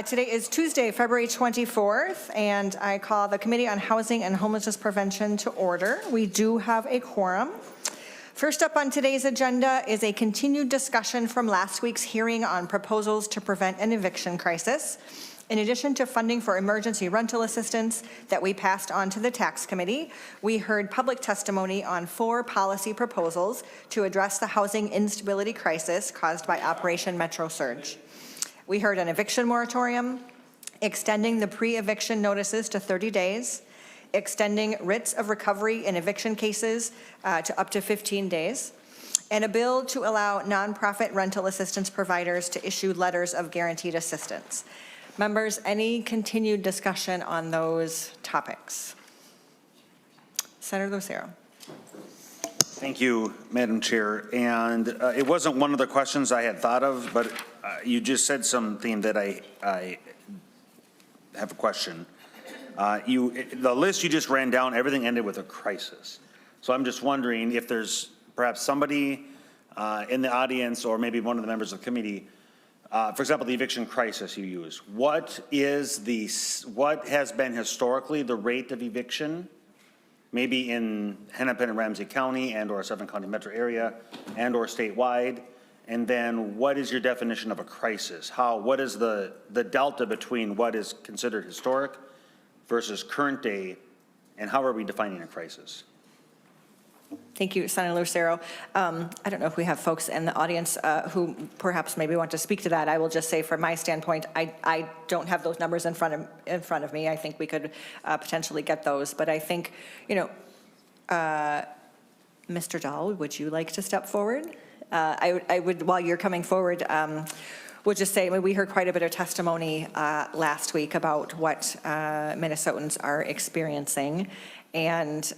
Today is Tuesday, February 24th, and I call the Committee on Housing and Homelessness Prevention to order. We do have a quorum. First up on today's agenda is a continued discussion from last week's hearing on proposals to prevent an eviction crisis. In addition to funding for emergency rental assistance that we passed on to the Tax Committee, we heard public testimony on 4 policy proposals to address the housing instability crisis caused by Operation Metro Surge. We heard an eviction moratorium, extending the pre-eviction notices to 30 days, extending writs of recovery in eviction cases to up to 15 days, and a bill to allow nonprofit rental assistance providers to issue letters of guaranteed assistance. Members, any continued discussion on those topics? Senator Lucero. Thank you, Madam Chair. And it wasn't one of the questions I had thought of, but you just said something that I have a question. The list you just ran down, everything ended with a crisis. So I'm just wondering if there's perhaps somebody in the audience or maybe one of the members of the committee, for example, the eviction crisis you use. What has been historically the rate of eviction? Maybe in Hennepin and Ramsey County and or 7 County metro area and or statewide. And then what is your definition of a crisis? What is the delta between what is considered historic versus current day, and how are we defining a crisis? Thank you, Senator Lucero. I don't know if we have folks in the audience who perhaps maybe want to speak to that. I will just say from my standpoint, I don't have those numbers in front of me. I think we could potentially get those, but I think, you know, Mr. Dahl, would you like to step forward? I would, while you're coming forward, would just say, we heard quite a bit of testimony last week about what Minnesotans are experiencing, and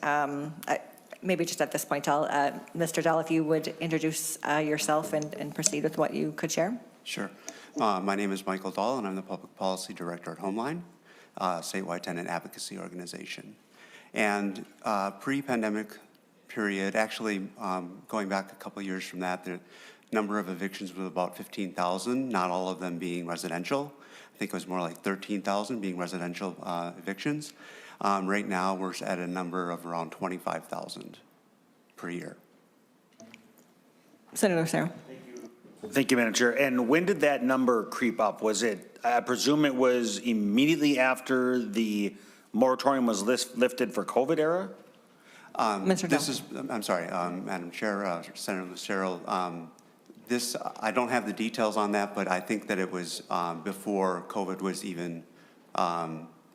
maybe just at this point, Mr. Dahl, if you would introduce yourself and proceed with what you could share. Sure. My name is Michael Dahl, and I'm the Public Policy Director at Homeline, statewide tenant advocacy organization. And pre-pandemic period, actually going back a couple of years from that, the number of evictions was about 15,000, not all of them being residential. I think it was more like 13,000 being residential evictions. Right now, we're at a number of around 25,000 per year. Senator Lucero. Thank you, Madam Chair. And when did that number creep up? Was it, I presume it was immediately after the moratorium was lifted for COVID era? Mr. This is, I'm sorry, Madam Chair, Senator Lucero. This, I don't have the details on that, but I think that it was before COVID was even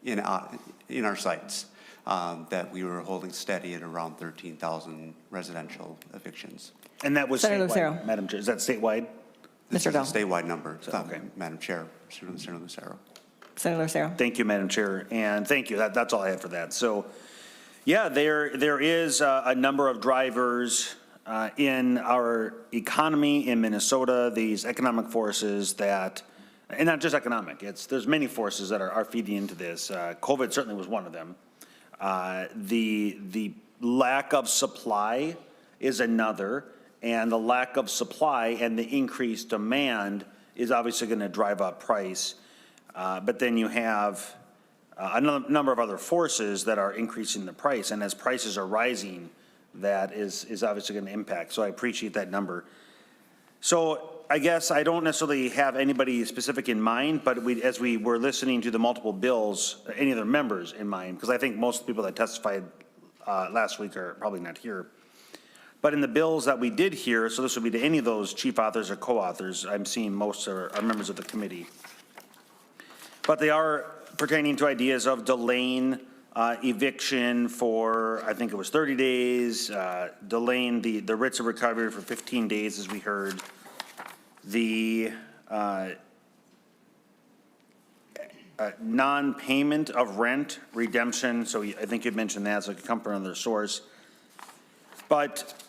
in our sites, that we were holding steady at around 13,000 residential evictions. And that was Senator statewide, Lucero. Madam Chair. Is that statewide? Mr. Dahl. Statewide number, Okay. Madam Chair, Senator Lucero. Senator Lucero. Thank you, Madam Chair, and thank you. That's all I have for that. So, yeah, there is a number of drivers in our economy in Minnesota, these economic forces that, and not just economic, there's many forces that are feeding into this. COVID certainly was one of them. The lack of supply is another, and the lack of supply and the increased demand is obviously going to drive up price. But then you have a number of other forces that are increasing the price, and as prices are rising, that is obviously going to impact. So I appreciate that number. So I guess I don't necessarily have anybody specific in mind, but as we were listening to the multiple bills, any other members in mind, because I think most people that testified last week are probably not here. But in the bills that we did hear, so this would be to any of those chief authors or co-authors, I'm seeing most are members of the committee. But they are pertaining to ideas of delaying eviction for, I think it was 30 days, delaying the writs of recovery for 15 days, as we heard. The non-payment of rent redemption, so I think you mentioned that, so it could come from another source. But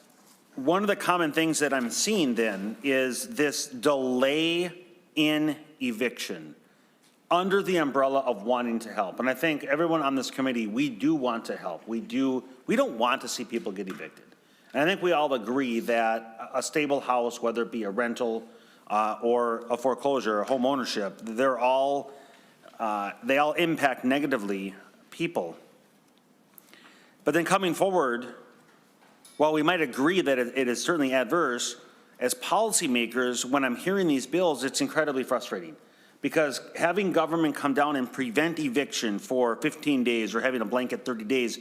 one of the common things that I'm seeing then is this delay in eviction under the umbrella of wanting to help. And I think everyone on this committee, we do want to help. We don't want to see people get evicted. And I think we all agree that a stable house, whether it be a rental or a foreclosure or home ownership, they're all they all impact negatively people. But then coming forward, while we might agree that it is certainly adverse, as policymakers, when I'm hearing these bills, it's incredibly frustrating. Because having government come down and prevent eviction for 15 days or having a blanket 30 days,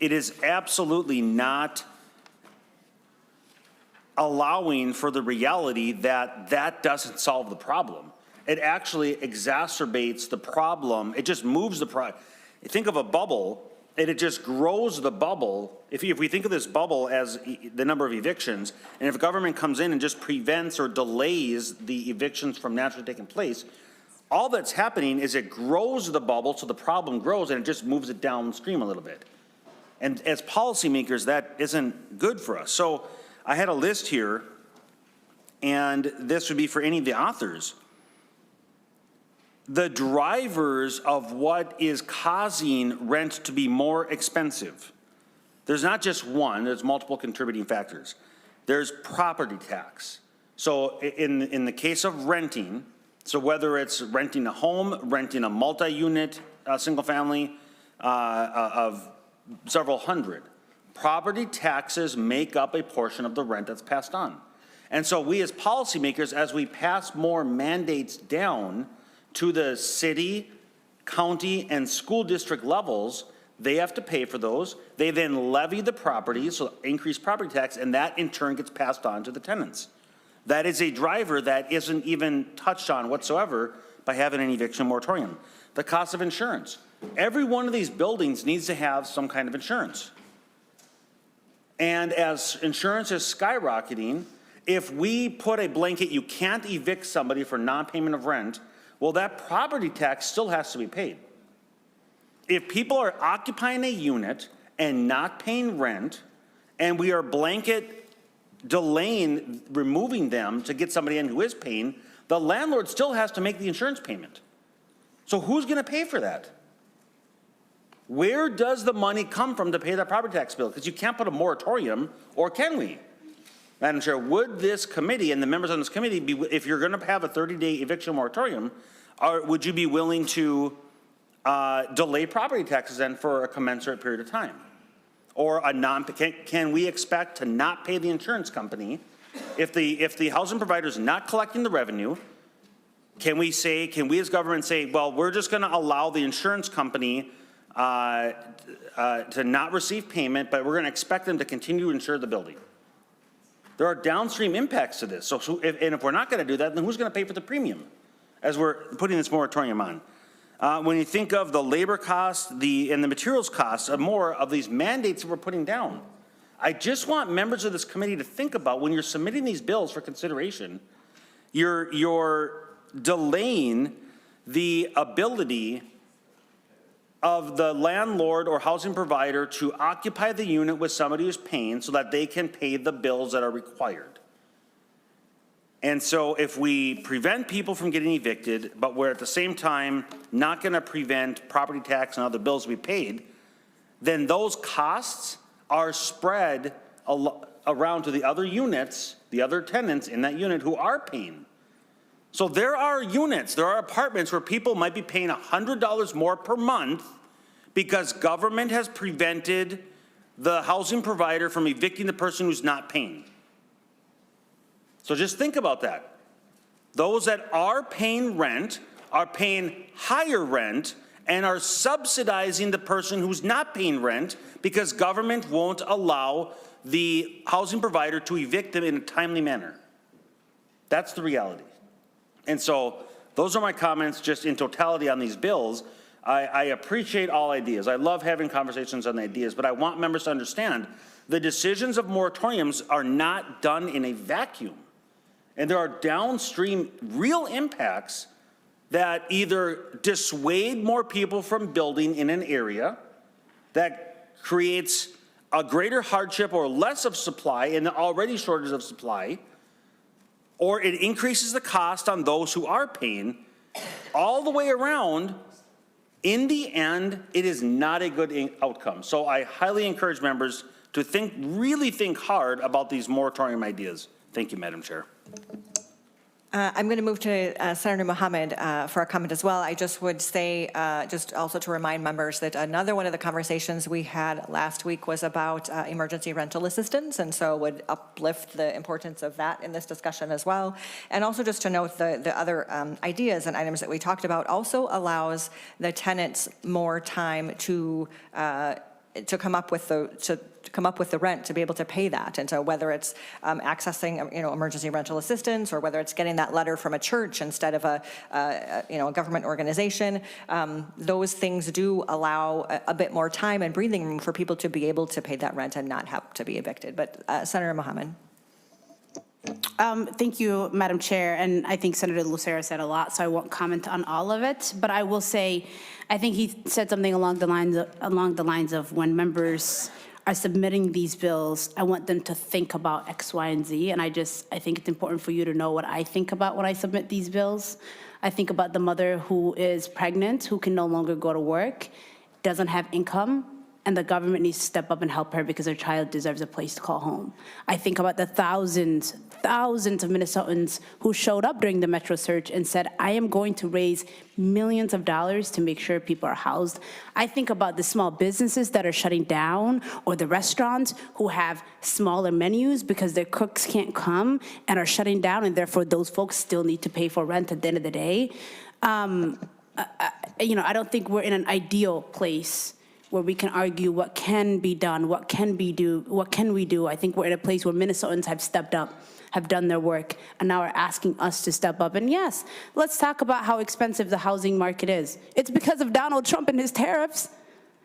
it is absolutely not allowing for the reality that that doesn't solve the problem. It actually exacerbates the problem. It just moves the problem. Think of a bubble, and it just grows the bubble. If we think of this bubble as the number of evictions, and if government comes in and just prevents or delays the evictions from naturally taking place, all that's happening is it grows the bubble, so the problem grows, and it just moves it downstream a little bit. And as policymakers, that isn't good for us. So I had a list here, and this would be for any of the authors. The drivers of what is causing rent to be more expensive. There's not just one, there's multiple contributing factors. There's property tax. So in the case of renting, so whether it's renting a home, renting a multi-unit single family of several hundred, property taxes make up a portion of the rent that's passed on. And so we as policymakers, as we pass more mandates down to the city, county, and school district levels, they have to pay for those. They then levy the property, so increase property tax, and that in turn gets passed on to the tenants. That is a driver that isn't even touched on whatsoever by having an eviction moratorium. The cost of insurance. Every one of these buildings needs to have some kind of insurance. And as insurance is skyrocketing, if we put a blanket, you can't evict somebody for non-payment of rent, well, that property tax still has to be paid. If people are occupying a unit and not paying rent, and we are blanket delaying removing them to get somebody in who is paying, the landlord still has to make the insurance payment. So who's going to pay for that? Where does the money come from to pay that property tax bill? Because you can't put a moratorium, or can we? Madam Chair, would this committee and the members on this committee be, if you're going to have a 30-day eviction moratorium, would you be willing to delay property taxes then for a commensurate period of time? Or can we expect to not pay the insurance company if the housing provider is not collecting the revenue? Can we as government say, well, we're just going to allow the insurance company to not receive payment, but we're going to expect them to continue to insure the building? There are downstream impacts to this. So if we're not going to do that, then who's going to pay for the premium as we're putting this moratorium on? When you think of the labor costs and the materials costs of more of these mandates that we're putting down, I just want members of this committee to think about when you're submitting these bills for consideration, you're delaying the ability of the landlord or housing provider to occupy the unit with somebody who's paying so that they can pay the bills that are required. And so if we prevent people from getting evicted, but we're at the same time not going to prevent property tax and other bills to be paid, then those costs are spread around to the other units, the other tenants in that unit who are paying. So there are units, there are apartments where people might be paying $100 more per month because government has prevented the housing provider from evicting the person who's not paying. So just think about that. Those that are paying rent are paying higher rent and are subsidizing the person who's not paying rent because government won't allow the housing provider to evict them in a timely manner. That's the reality. And so those are my comments just in totality on these bills. I appreciate all ideas. I love having conversations on the ideas, but I want members to understand the decisions of moratoriums are not done in a vacuum. And there are downstream real impacts that either dissuade more people from building in an area, that creates a greater hardship or less of supply in the already shortage of supply, or it increases the cost on those who are paying. All the way around, in the end, it is not a good outcome. So I highly encourage members to really think hard about these moratorium ideas. Thank you, Madam Chair. I'm going to move to Senator Mohammed for a comment as well. I just would say, just also to remind members that another one of the conversations we had last week was about emergency rental assistance, and so would uplift the importance of that in this discussion as well. And also just to note the other ideas and items that we talked about also allows the tenants more time to come up with the rent to be able to pay that. And so whether it's accessing emergency rental assistance, or whether it's getting that letter from a church instead of a government organization, those things do allow a bit more time and breathing room for people to be able to pay that rent and not have to be evicted. But Senator Mohammed. Thank you, Madam Chair. And I think Senator Lucero said a lot, so I won't comment on all of it. But I will say, I think he said something along the lines of when members are submitting these bills, I want them to think about X, Y, and Z. And I think it's important for you to know what I think about when I submit these bills. I think about the mother who is pregnant, who can no longer go to work, doesn't have income, and the government needs to step up and help her because her child deserves a place to call home. I think about the thousands of Minnesotans who showed up during the Metro Surge and said, I am going to raise millions of dollars to make sure people are housed. I think about the small businesses that are shutting down, or the restaurants who have smaller menus because their cooks can't come and are shutting down, and therefore those folks still need to pay for rent at the end of the day. I don't think we're in an ideal place where we can argue what can be done, what can we do. I think we're in a place where Minnesotans have stepped up, have done their work, and now are asking us to step up. And yes, let's talk about how expensive the housing market is. It's because of Donald Trump and his tariffs.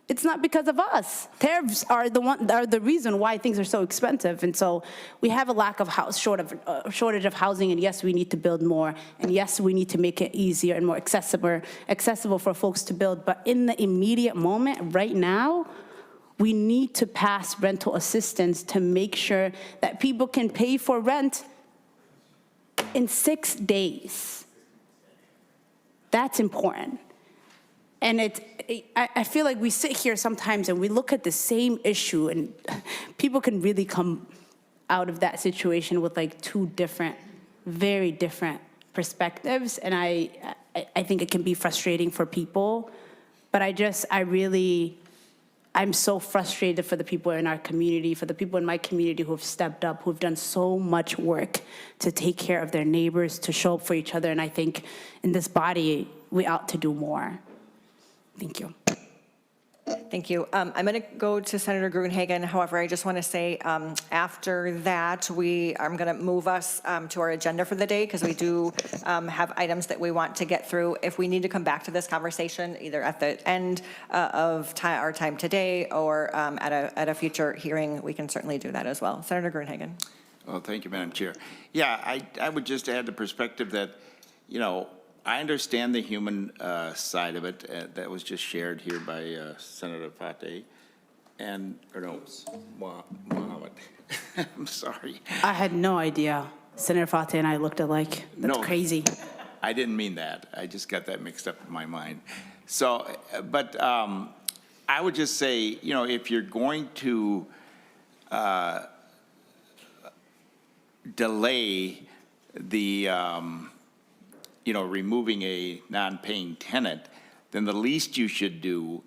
It's not because of us. Tariffs are the reason why things are so expensive. And so we have a lack of shortage of housing, and yes, we need to build more. And yes, we need to make it easier and more accessible for folks to build. But in the immediate moment, right now, we need to pass rental assistance to make sure that people can pay for rent in 6 days. That's important. And I feel like we sit here sometimes and we look at the same issue, and people can really come out of that situation with like two very different perspectives. And I think it can be frustrating for people, but I'm so frustrated for the people in our community, for the people in my community who have stepped up, who've done so much work to take care of their neighbors, to show up for each other. And I think in this body, we ought to do more. Thank you. Thank you. I'm going to go to Senator Gruenhagen. However, I just want to say after that, I'm going to move us to our agenda for the day, because we do have items that we want to get through. If we need to come back to this conversation, either at the end of our time today or at a future hearing, we can certainly do that as well. Senator Gruenhagen. Well, thank you, Madam Chair. Yeah, I would just add the perspective that, I understand the human side of it that was just shared here by Senator Fateh Mohammed. I'm sorry. I had no idea Senator Fateh and I looked alike. That's crazy. I didn't mean that. I just got that mixed up in my mind. So, but I would just say, if you're going to delay the removing a non-paying tenant, then the least you should do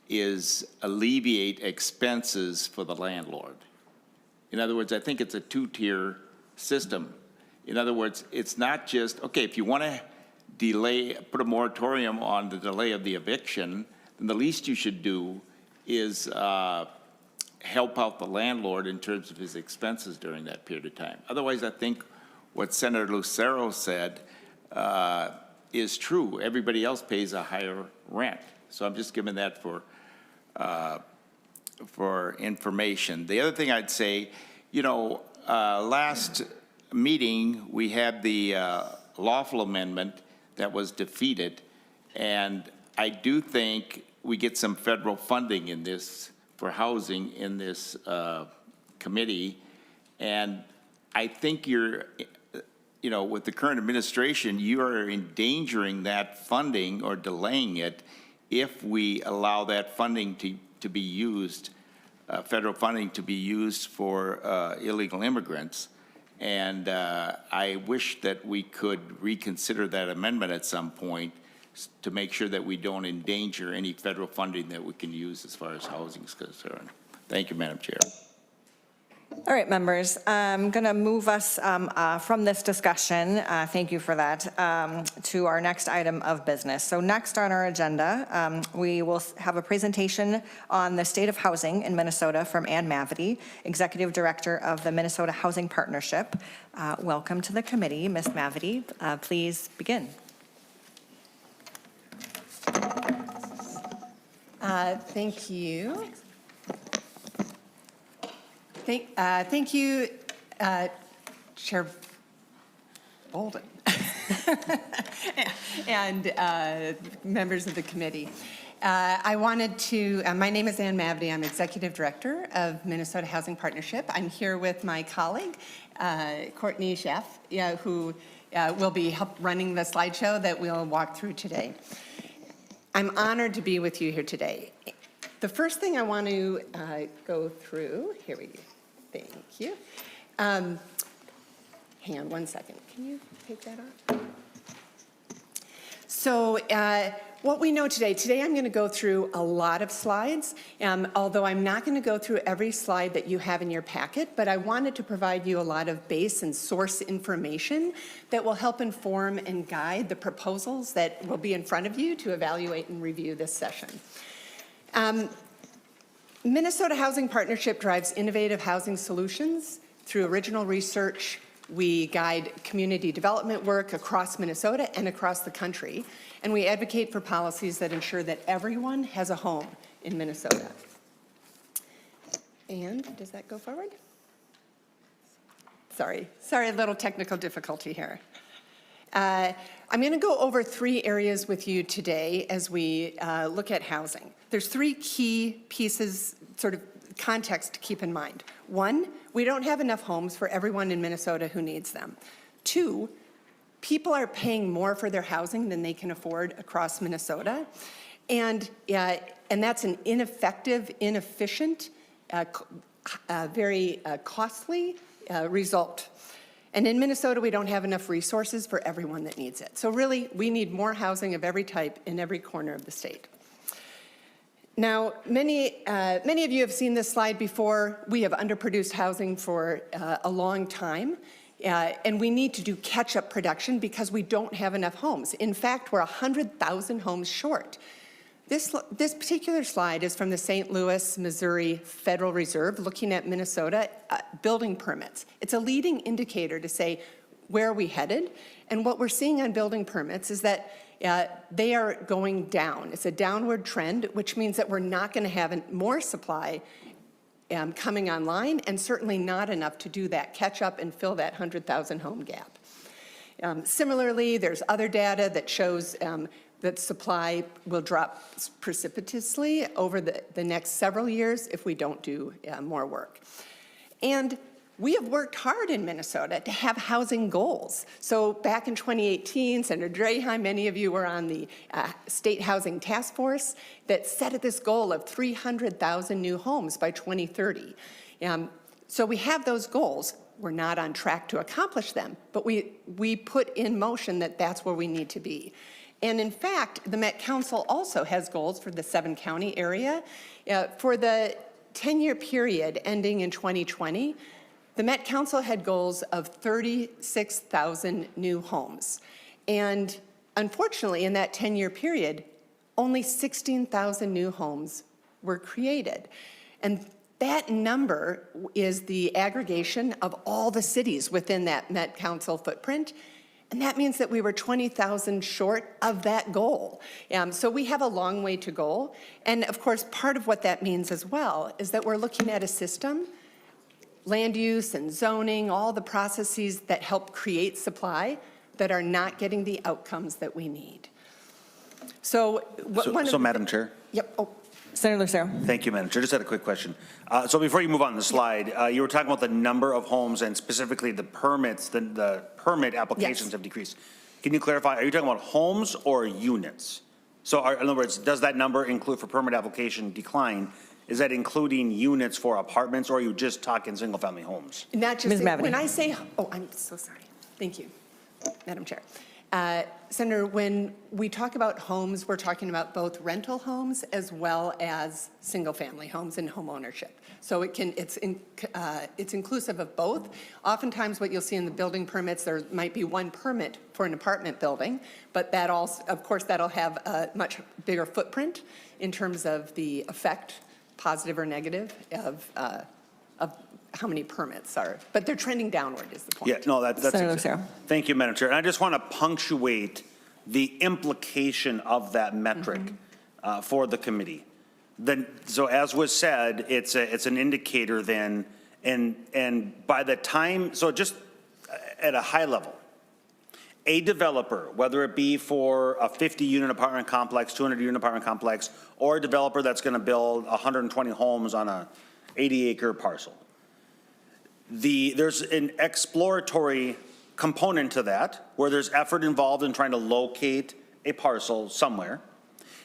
is alleviate expenses for the landlord. In other words, I think it's a two-tier system. In other words, it's not just, okay, if you want to put a moratorium on the delay of the eviction, then the least you should do is help out the landlord in terms of his expenses during that period of time. Otherwise, I think what Senator Lucero said is true. Everybody else pays a higher rent. So I'm just giving that for information. The other thing I'd say, last meeting we had the lawful amendment that was defeated, and I do think we get some federal funding in this for housing in this committee, and I think with the current administration, you are endangering that funding or delaying it if we allow that funding to be used, federal funding to be used for illegal immigrants. And I wish that we could reconsider that amendment at some point to make sure that we don't endanger any federal funding that we can use as far as housing is concerned. Thank you, Madam Chair. All right, members, I'm going to move us from this discussion, thank you for that, to our next item of business. So next on our agenda, we will have a presentation on the state of housing in Minnesota from Ann Mavity, Executive Director of the Minnesota Housing Partnership. Welcome to the committee, Ms. Mavity. Please begin. Thank you. Thank you, Chair Bolden, and members of the committee. I wanted to, my name is Ann Mavity. I'm Executive Director of Minnesota Housing Partnership. I'm here with my colleague, Courtney Scheff, who will be running the slideshow that we'll walk through today. I'm honored to be with you here today. The first thing I want to go through, here we go. Thank you. Hang on one second. Can you take that off? So what we know today I'm going to go through a lot of slides, although I'm not going to go through every slide that you have in your packet, but I wanted to provide you a lot of base and source information that will help inform and guide the proposals that will be in front of you to evaluate and review this session. Minnesota Housing Partnership drives innovative housing solutions through original research. We guide community development work across Minnesota and across the country, and we advocate for policies that ensure that everyone has a home in Minnesota. And does that go forward? Sorry, a little technical difficulty here. I'm going to go over 3 areas with you today as we look at housing. There's 3 key pieces, sort of context to keep in mind. 1, we don't have enough homes for everyone in Minnesota who needs them. 2, people are paying more for their housing than they can afford across Minnesota. And that's an ineffective, inefficient, very costly result. And in Minnesota, we don't have enough resources for everyone that needs it. So really, we need more housing of every type in every corner of the state. Now, many of you have seen this slide before. We have underproduced housing for a long time, and we need to do catch-up production because we don't have enough homes. In fact, we're 100,000 homes short. This particular slide is from the St. Louis, Missouri Federal Reserve looking at Minnesota building permits. It's a leading indicator to say, where are we headed? And what we're seeing on building permits is that they are going down. It's a downward trend, which means that we're not going to have more supply coming online, and certainly not enough to do that catch up and fill that 100,000 home gap. Similarly, there's other data that shows that supply will drop precipitously over the next several years if we don't do more work. And we have worked hard in Minnesota to have housing goals. So back in 2018, Senator Draheim, many of you were on the State Housing Task Force that set this goal of 300,000 new homes by 2030. So we have those goals. We're not on track to accomplish them, but we put in motion that that's where we need to be. And in fact, the Met Council also has goals for the 7-county area. For the 10-year period ending in 2020, the Met Council had goals of 36,000 new homes. And unfortunately, in that 10-year period, only 16,000 new homes were created. And that number is the aggregation of all the cities within that Met Council footprint. And that means that we were 20,000 short of that goal. So we have a long way to go. And of course, part of what that means as well is that we're looking at a system, land use and zoning, all the processes that help create supply that are not getting the outcomes that we need. So Madam Chair? Yep. Oh, Senator Lucero. Thank you, Madam Chair. Just had a quick question. So before you move on the slide, you were talking about the number of homes and specifically the permits, the permit applications Yes. have decreased. Can you clarify, are you talking about homes or units? So in other words, does that number include for permit application decline, Is that including units for apartments, or are you just talking single-family homes? Not just, Ms. Mavety. when I say, oh, I'm so sorry. Thank you, Madam Chair. Senator, when we talk about homes, we're talking about both rental homes as well as single-family homes and home ownership. So it's inclusive of both. Oftentimes what you'll see in the building permits, there might be one permit for an apartment building, but that also, of course, that'll have a much bigger footprint in terms of the effect, positive or negative, of how many permits are, but they're trending downward is the point. Yeah, no, that's. Senator Lucero. Thank you, Madam Chair. And I just want to punctuate the implication of that metric for the committee. So as was said, it's an indicator then, and by the time, so just at a high level, a developer, whether it be for a 50-unit apartment complex, 200-unit apartment complex, or a developer that's going to build 120 homes on a 80-acre parcel, there's an exploratory component to that, where there's effort involved in trying to locate a parcel somewhere.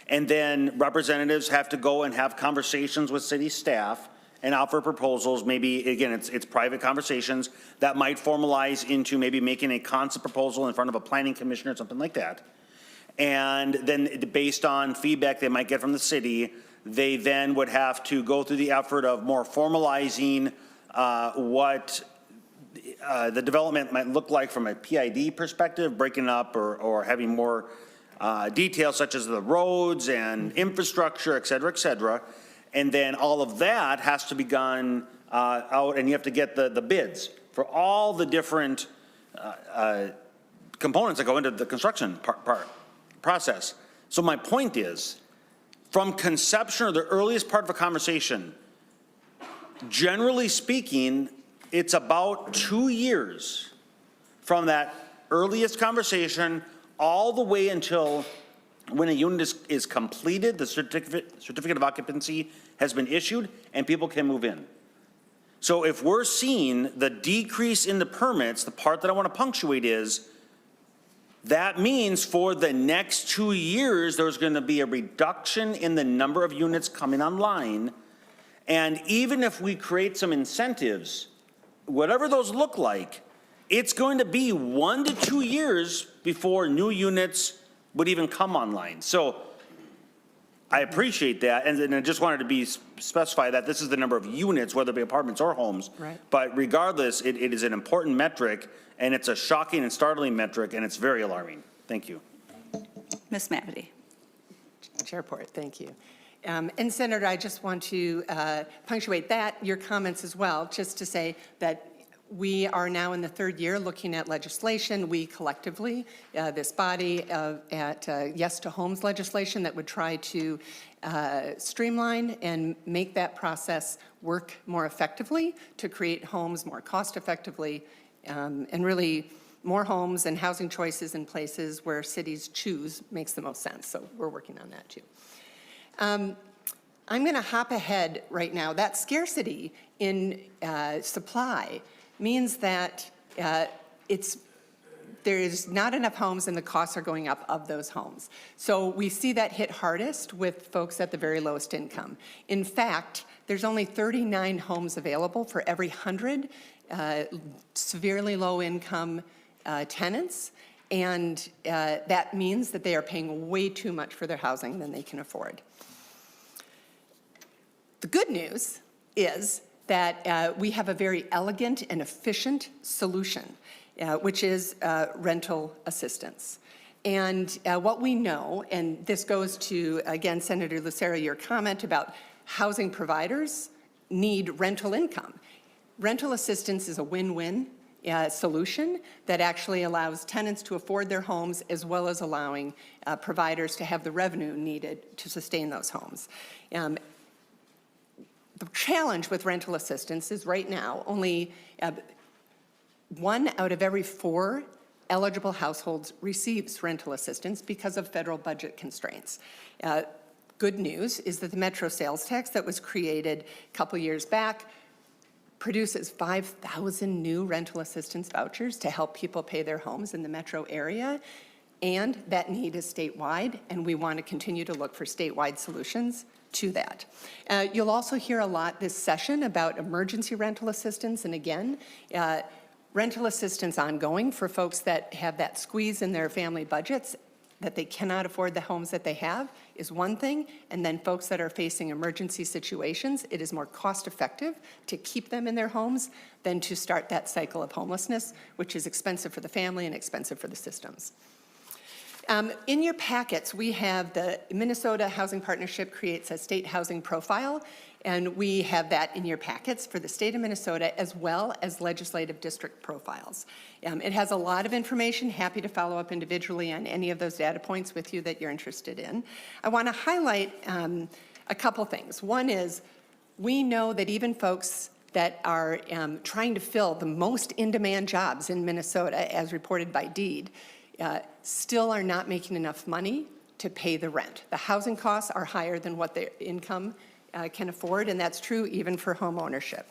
And then representatives have to go and have conversations with city staff and offer proposals. Maybe, again, it's private conversations that might formalize into maybe making a concept proposal in front of a planning commission or something like that. And then based on feedback they might get from the city, they then would have to go through the effort of more formalizing what the development might look like from a PID perspective, breaking up or having more details such as the roads and infrastructure, et cetera, and then all of that has to be gone out, and you have to get the bids for all the different components that go into the construction process. So my point is, from conception or the earliest part of a conversation, generally speaking, it's about 2 years from that earliest conversation all the way until when a unit is completed, the certificate of occupancy has been issued, and people can move in. So if we're seeing the decrease in the permits, the part that I want to punctuate is that means for the next 2 years, there's going to be a reduction in the number of units coming online. And even if we create some incentives, whatever those look like, it's going to be 1 to 2 years before new units would even come online. So I appreciate that, and I just wanted to specify that this is the number of units, whether it be apartments or homes. Right. But regardless, it is an important metric, and it's a shocking and startling metric, and it's very alarming. Thank you. Ms. Mavety. Chairport, thank you. And Senator, I just want to punctuate that, your comments as well, just to say that we are now in the third year looking at legislation. We collectively, this body, at Yes to Homes legislation that would try to streamline and make that process work more effectively to create homes more cost effectively, and really more homes and housing choices in places where cities choose makes the most sense. So we're working on that too. I'm going to hop ahead right now. That scarcity in supply means that there is not enough homes and the costs are going up of those homes. So we see that hit hardest with folks at the very lowest income. In fact, there's only 39 homes available for every 100 severely low income tenants. And that means that they are paying way too much for their housing than they can afford. The good news is that we have a very elegant and efficient solution, which is rental assistance. And what we know, and this goes to, again, Senator Lucero, your comment about housing providers need rental income. Rental assistance is a win-win solution that actually allows tenants to afford their homes as well as allowing providers to have the revenue needed to sustain those homes. The challenge with rental assistance is right now only 1 out of every 4 eligible households receives rental assistance because of federal budget constraints. Good news is that the Metro sales tax that was created a couple years back produces 5,000 new rental assistance vouchers to help people pay their homes in the metro area. And that need is statewide, and we want to continue to look for statewide solutions to that. You'll also hear a lot this session about emergency rental assistance, and again, rental assistance ongoing for folks that have that squeeze in their family budgets, that they cannot afford the homes that they have is one thing, and then folks that are facing emergency situations, it is more cost effective to keep them in their homes than to start that cycle of homelessness, which is expensive for the family and expensive for the systems. In your packets, we have the Minnesota Housing Partnership creates a state housing profile, and we have that in your packets for the state of Minnesota as well as legislative district profiles. It has a lot of information. Happy to follow up individually on any of those data points with you that you're interested in. I want to highlight a couple things. One is we know that even folks that are trying to fill the most in-demand jobs in Minnesota, as reported by Deed, still are not making enough money to pay the rent. The housing costs are higher than what their income can afford, and that's true even for home ownership.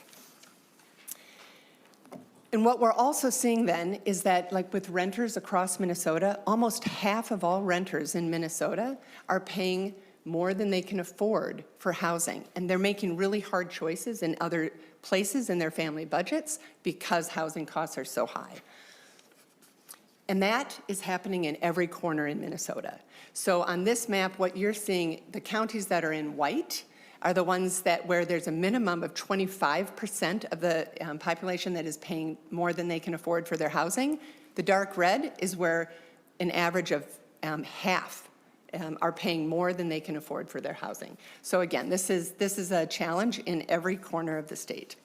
And what we're also seeing then is that, like with renters across Minnesota, almost half of all renters in Minnesota are paying more than they can afford for housing. And they're making really hard choices in other places in their family budgets because housing costs are so high. And that is happening in every corner in Minnesota. So on this map, what you're seeing, the counties that are in white are the ones where there's a minimum of 25% of the population that is paying more than they can afford for their housing. The dark red is where an average of half are paying more than they can afford for their housing. So again, this is a challenge in every corner of the state.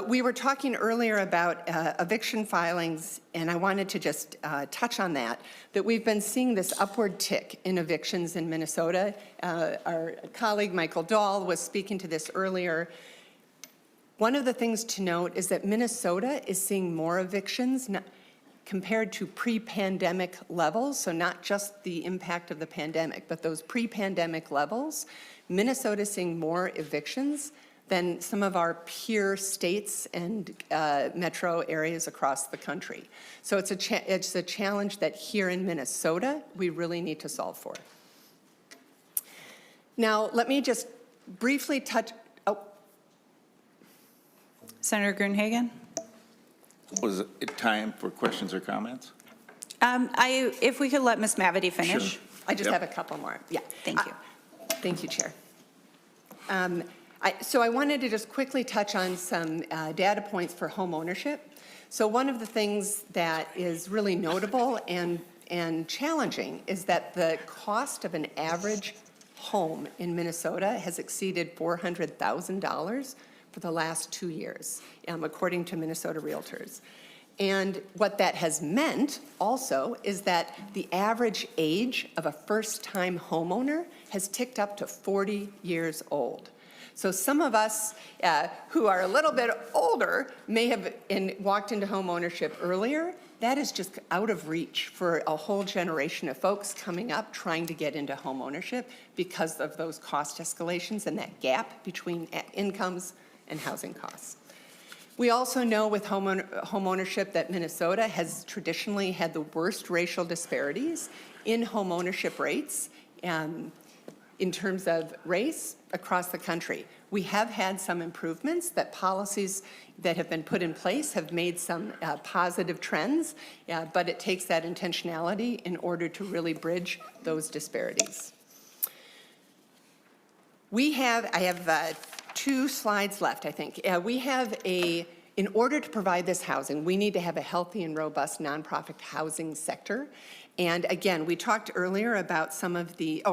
We were talking earlier about eviction filings, and I wanted to just touch on that we've been seeing this upward tick in evictions in Minnesota. Our colleague Michael Dahl was speaking to this earlier. One of the things to note is that Minnesota is seeing more evictions compared to pre-pandemic levels, so not just the impact of the pandemic, but those pre-pandemic levels. Minnesota is seeing more evictions than some of our peer states and metro areas across the country. So it's a challenge that here in Minnesota, we really need to solve for. Now, let me just briefly touch, Senator Gruenhagen? Was it time for questions or comments? If we could let Ms. Mavity finish. Sure. I just Yep. have a couple more. Yeah. Thank you. Thank you, Chair. So I wanted to just quickly touch on some data points for home ownership. So one of the things that is really notable and challenging is that the cost of an average home in Minnesota has exceeded $400,000 for the last 2 years, according to Minnesota Realtors. And what that has meant also is that the average age of a first-time homeowner has ticked up to 40 years old. So some of us who are a little bit older may have walked into home ownership earlier. That is just out of reach for a whole generation of folks coming up trying to get into home ownership because of those cost escalations and that gap between incomes and housing costs. We also know with home ownership that Minnesota has traditionally had the worst racial disparities in home ownership rates in terms of race across the country. We have had some improvements, that policies that have been put in place have made some positive trends, but it takes that intentionality in order to really bridge those disparities. I have 2 slides left, I think. In order to provide this housing, we need to have a healthy and robust nonprofit housing sector. And again, we talked earlier about some of the,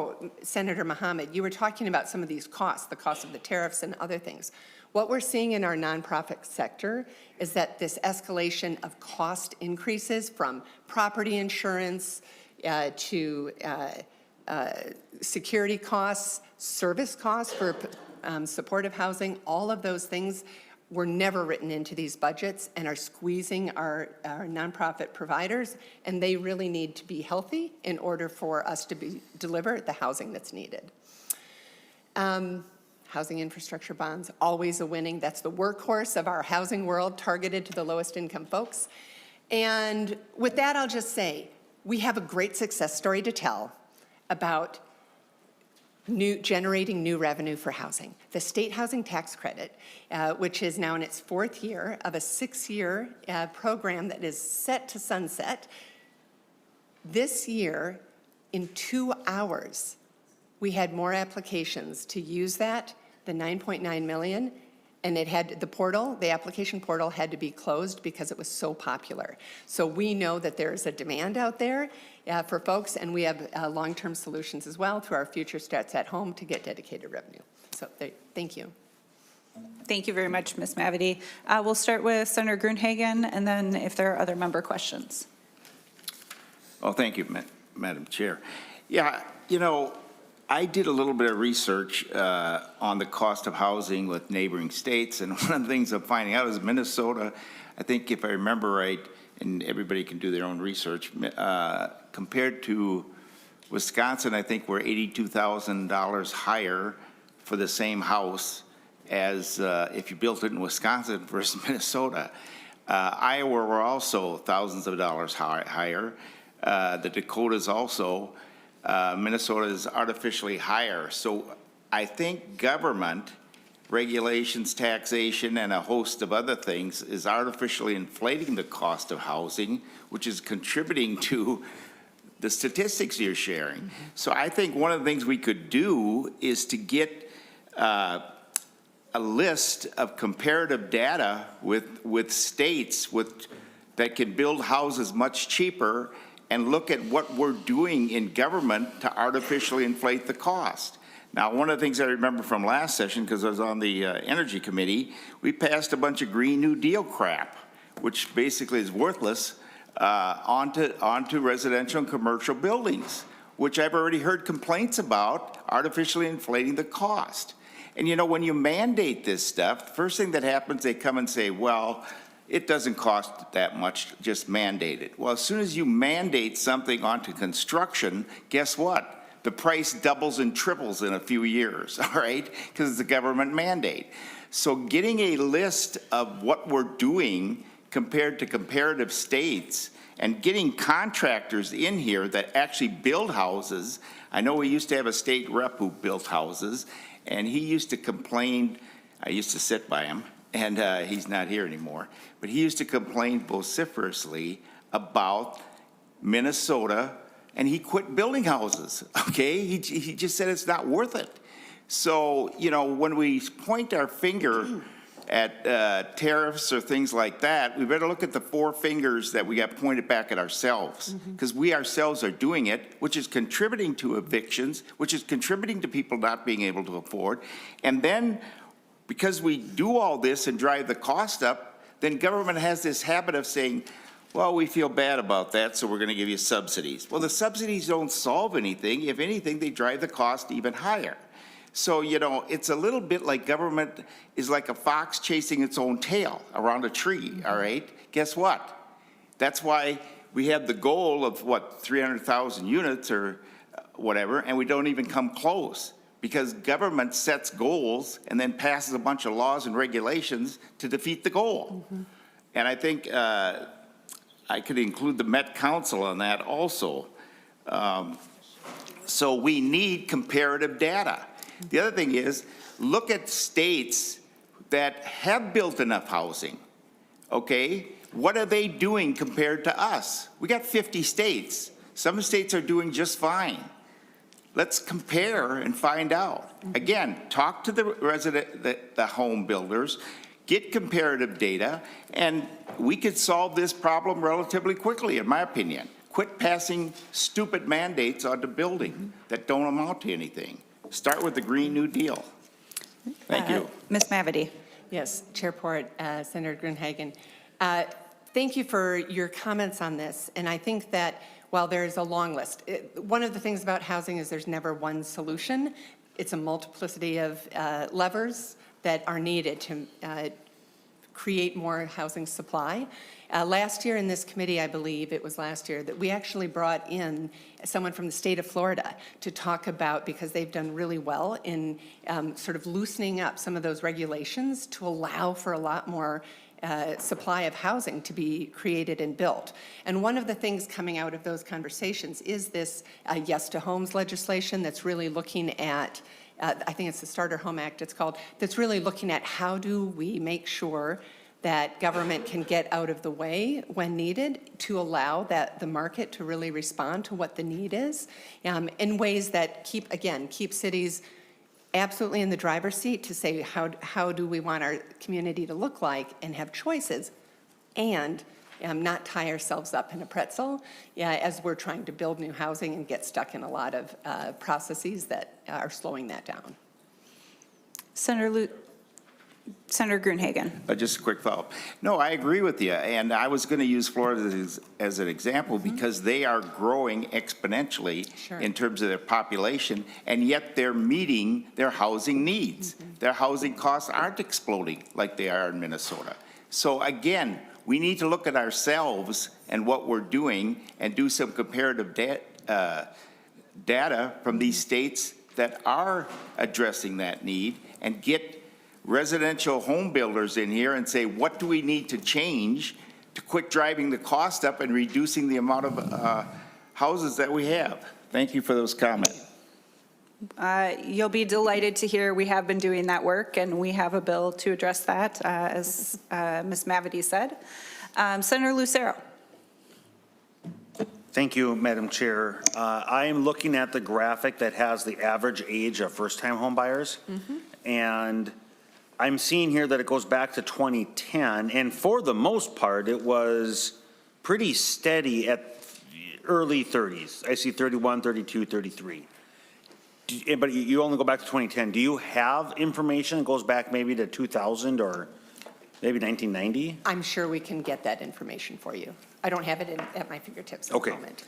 Senator Mohammed, you were talking about some of these costs, the cost of the tariffs and other things. What we're seeing in our nonprofit sector is that this escalation of cost increases from property insurance to security costs, service costs for supportive housing, all of those things were never written into these budgets and are squeezing our nonprofit providers, and they really need to be healthy in order for us to deliver the housing that's needed. Housing infrastructure bonds, always a winning. That's the workhorse of our housing world, targeted to the lowest income folks. And with that, I'll just say, we have a great success story to tell about generating new revenue for housing. The state housing tax credit, which is now in its 4th year of a 6-year program that is set to sunset. This year, in 2 hours, we had more applications to use that, the 9.9 million, and it had the application portal had to be closed because it was so popular. So we know that there's a demand out there for folks, and we have long-term solutions as well through our Future Starts at Home to get dedicated revenue. So thank you. Thank you very much, Ms. Mavety. We'll start with Senator Gruenhagen, and then if there are other member questions. Oh, thank you, Madam Chair. Yeah, you know, I did a little bit of research on the cost of housing with neighboring states, and one of the things I'm finding out is Minnesota, I think if I remember right, and everybody can do their own research, compared to Wisconsin, I think we're $82,000 higher for the same house as if you built it in Wisconsin versus Minnesota. Iowa, we're also thousands of dollars higher. The Dakotas also. Minnesota is artificially higher. So I think government, regulations, taxation, and a host of other things is artificially inflating the cost of housing, which is contributing to the statistics you're sharing. So I think one of the things we could do is to get a list of comparative data with states that can build houses much cheaper and look at what we're doing in government to artificially inflate the cost. Now, one of the things I remember from last session, because I was on the Energy Committee, we passed a bunch of Green New Deal crap, which basically is worthless, onto residential and commercial buildings, which I've already heard complaints about artificially inflating the cost. And you know, when you mandate this stuff, the first thing that happens, they come and say, well, it doesn't cost that much, just mandate it. Well, as soon as you mandate something onto construction, guess what? The price doubles and triples in a few years, all right? Because it's a government mandate. So getting a list of what we're doing compared to comparative states and getting contractors in here that actually build houses. I know we used to have a state rep who built houses, and he used to complain. I used to sit by him, and he's not here anymore, but he used to complain vociferously about Minnesota, and he quit building houses, okay? He just said it's not worth it. So, you know, when we point our finger at tariffs or things like that, we better look at the 4 fingers that we got pointed back at ourselves, because we ourselves are doing it, which is contributing to evictions, which is contributing to people not being able to afford. And then because we do all this and drive the cost up, then government has this habit of saying, well, we feel bad about that, so we're going to give you subsidies. Well, the subsidies don't solve anything. If anything, they drive the cost even higher. So, you know, it's a little bit like government is like a fox chasing its own tail around a tree, all right? Guess what? That's why we have the goal of, 300,000 units or whatever, and we don't even come close, because government sets goals and then passes a bunch of laws and regulations to defeat the goal. And I think I could include the Met Council on that also. So we need comparative data. The other thing is, look at states that have built enough housing, okay? What are they doing compared to us? We got 50 states. Some states are doing just fine. Let's compare and find out. Again, talk to the home builders, get comparative data, and we could solve this problem relatively quickly, in my opinion. Quit passing stupid mandates onto building that don't amount to anything. Start with the Green New Deal. Thank you. Ms. Mavety. Yes, Chairport, Senator Gruenhagen. Thank you for your comments on this. And I think that while there's a long list, one of the things about housing is there's never one solution. It's a multiplicity of levers that are needed to create more housing supply. Last year in this committee, I believe it was last year, that we actually brought in someone from the state of Florida to talk about, because they've done really well in sort of loosening up some of those regulations to allow for a lot more supply of housing to be created and built. And one of the things coming out of those conversations is this Yes to Homes legislation that's really looking at, I think it's the Starter Home Act it's called, that's really looking at how do we make sure that government can get out of the way when needed to allow that the market to really respond to what the need is in ways that keep cities absolutely in the driver's seat to say how do we want our community to look like and have choices and not tie ourselves up in a pretzel as we're trying to build new housing and get stuck in a lot of processes that are slowing that down. Senator Gruenhagen. Just a quick follow-up. No, I agree with you, and I was going to use Florida as an example because they are growing exponentially in terms of their population, and yet they're meeting their housing needs. Their housing costs aren't exploding like they are in Minnesota. So again, we need to look at ourselves and what we're doing and do some comparative data from these states that are addressing that need and get residential home builders in here and say, what do we need to change to quit driving the cost up and reducing the amount of houses that we have? Thank you for those comments. You'll be delighted to hear we have been doing that work, and we have a bill to address that, as Ms. Mavity said. Senator Lucero. Thank you, Madam Chair. I am looking at the graphic that has the average age of first-time home buyers. And I'm seeing here that it goes back to 2010, and for the most part, it was pretty steady at early 30s. I see 31, 32, 33. But you only go back to 2010. Do you have information that goes back maybe to 2000 or maybe 1990? I'm sure we can get that information for you. I don't have it at my fingertips at the moment.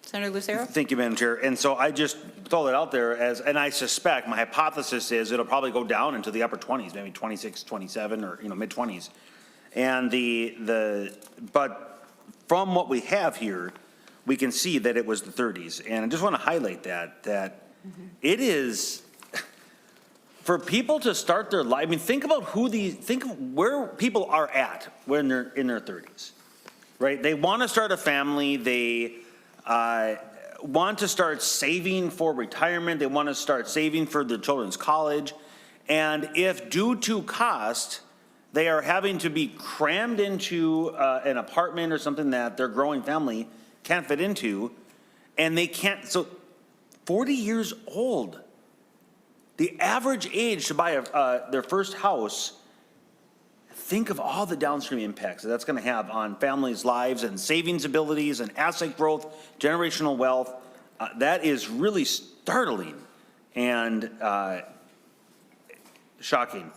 Senator Lucero. Thank you, Madam Chair. And so I just throw that out there and I suspect, my hypothesis is it'll probably go down into the upper 20s, maybe 26, 27, or mid 20s. And but from what we have here, we can see that it was the 30s. And I just want to highlight that it is, for people to start their life, I mean, think of where people are at when they're in their 30s, right? They want to start a family. They want to start saving for retirement. They want to start saving for their children's college. And if due to cost, they are having to be crammed into an apartment or something that their growing family can't fit into, and they can't, so 40 years old, the average age to buy their first house, think of all the downstream impacts that that's going to have on families' lives and savings abilities and asset growth, generational wealth. That is really startling and shocking.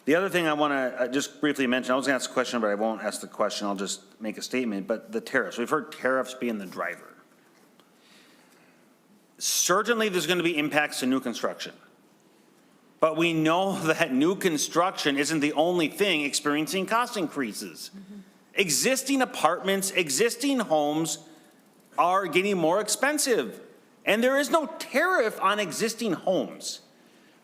The other thing I want to just briefly mention, I was going to ask a question, but I won't ask the question. I'll just make a statement. But the tariffs, we've heard tariffs being the driver. Certainly there's going to be impacts to new construction. But we know that new construction isn't the only thing experiencing cost increases. Existing apartments, existing homes are getting more expensive. And there is no tariff on existing homes.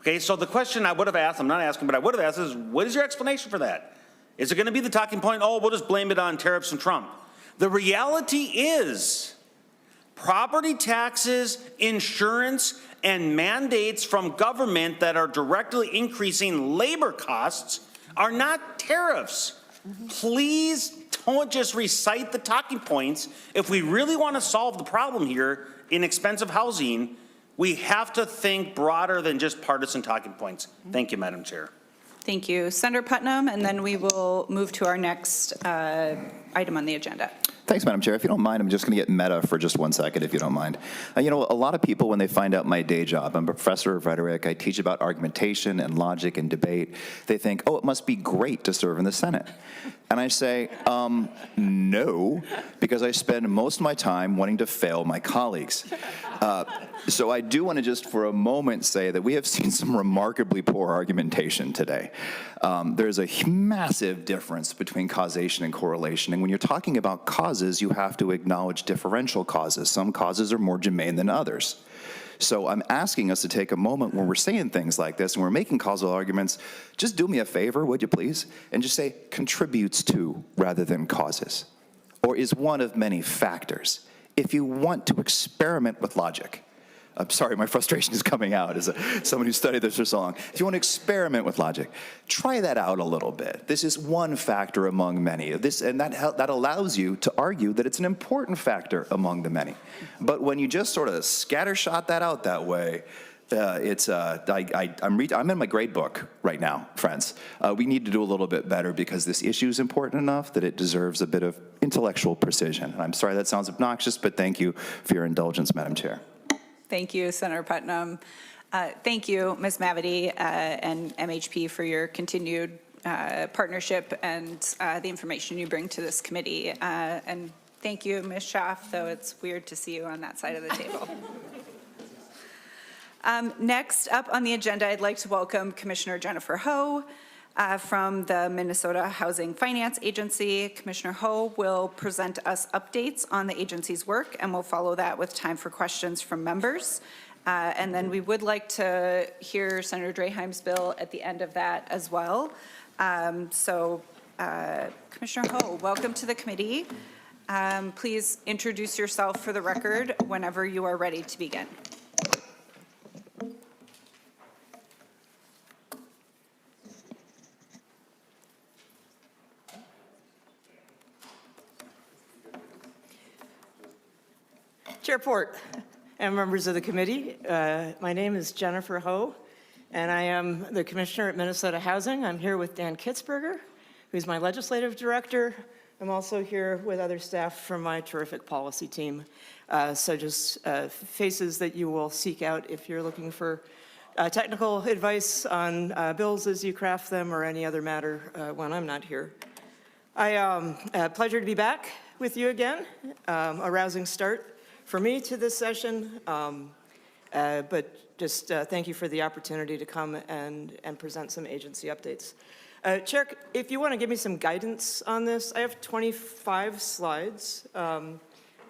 Okay, so the question I would have asked, I'm not asking, but I would have asked is, what is your explanation for that? Is it going to be the talking point, oh, we'll just blame it on tariffs and Trump? The reality is property taxes, insurance, and mandates from government that are directly increasing labor costs are not tariffs. Please don't just recite the talking points. If we really want to solve the problem here in expensive housing, we have to think broader than just partisan talking points. Thank you, Madam Chair. Thank you. Senator Putnam, and then we will move to our next item on the agenda. Thanks, Madam Chair. If you don't mind, I'm just going to get meta for just 1 second, if you don't mind. A lot of people, when they find out my day job, I'm a professor of rhetoric, I teach about argumentation and logic and debate, they think, oh, it must be great to serve in the Senate. And I say, no, because I spend most of my time wanting to fail my colleagues. So I do want to just for a moment say that we have seen some remarkably poor argumentation today. There's a massive difference between causation and correlation. And when you're talking about causes, you have to acknowledge differential causes. Some causes are more germane than others. So I'm asking us to take a moment when we're saying things like this and we're making causal arguments, just do me a favor, would you please? And just say contributes to rather than causes, or is one of many factors. If you want to experiment with logic, I'm sorry, my frustration is coming out as someone who studied this for so long. If you want to experiment with logic, try that out a little bit. This is one factor among many. And that allows you to argue that it's an important factor among the many. But when you just sort of scattershot that out that way, I'm in my grade book right now, friends. We need to do a little bit better because this issue is important enough that it deserves a bit of intellectual precision. And I'm sorry that sounds obnoxious, but thank you for your indulgence, Madam Chair. Thank you, Senator Putnam. Thank you, Ms. Mavety and MHP for your continued partnership and the information you bring to this committee. And thank you, Ms. Schaaf, though it's weird to see you on that side of the table. Next up on the agenda, I'd like to welcome Commissioner Jennifer Ho from the Minnesota Housing Finance Agency. Commissioner Ho will present us updates on the agency's work, and we'll follow that with time for questions from members. And then we would like to hear Senator Draheim's bill at the end of that as well. Commissioner Ho, welcome to the committee. Please introduce yourself for the record whenever you are ready to begin. Chair Port and members of the committee, my name is Jennifer Ho, and I am the Commissioner at Minnesota Housing. I'm here with Dan Kitzberger, who's my legislative director. I'm also here with other staff from my terrific policy team. So just faces that you will seek out if you're looking for technical advice on bills as you craft them or any other matter when I'm not here. Pleasure to be back with you again. A rousing start for me to this session, but just thank you for the opportunity to come and present some agency updates. Chair, if you want to give me some guidance on this, I have 25 slides. I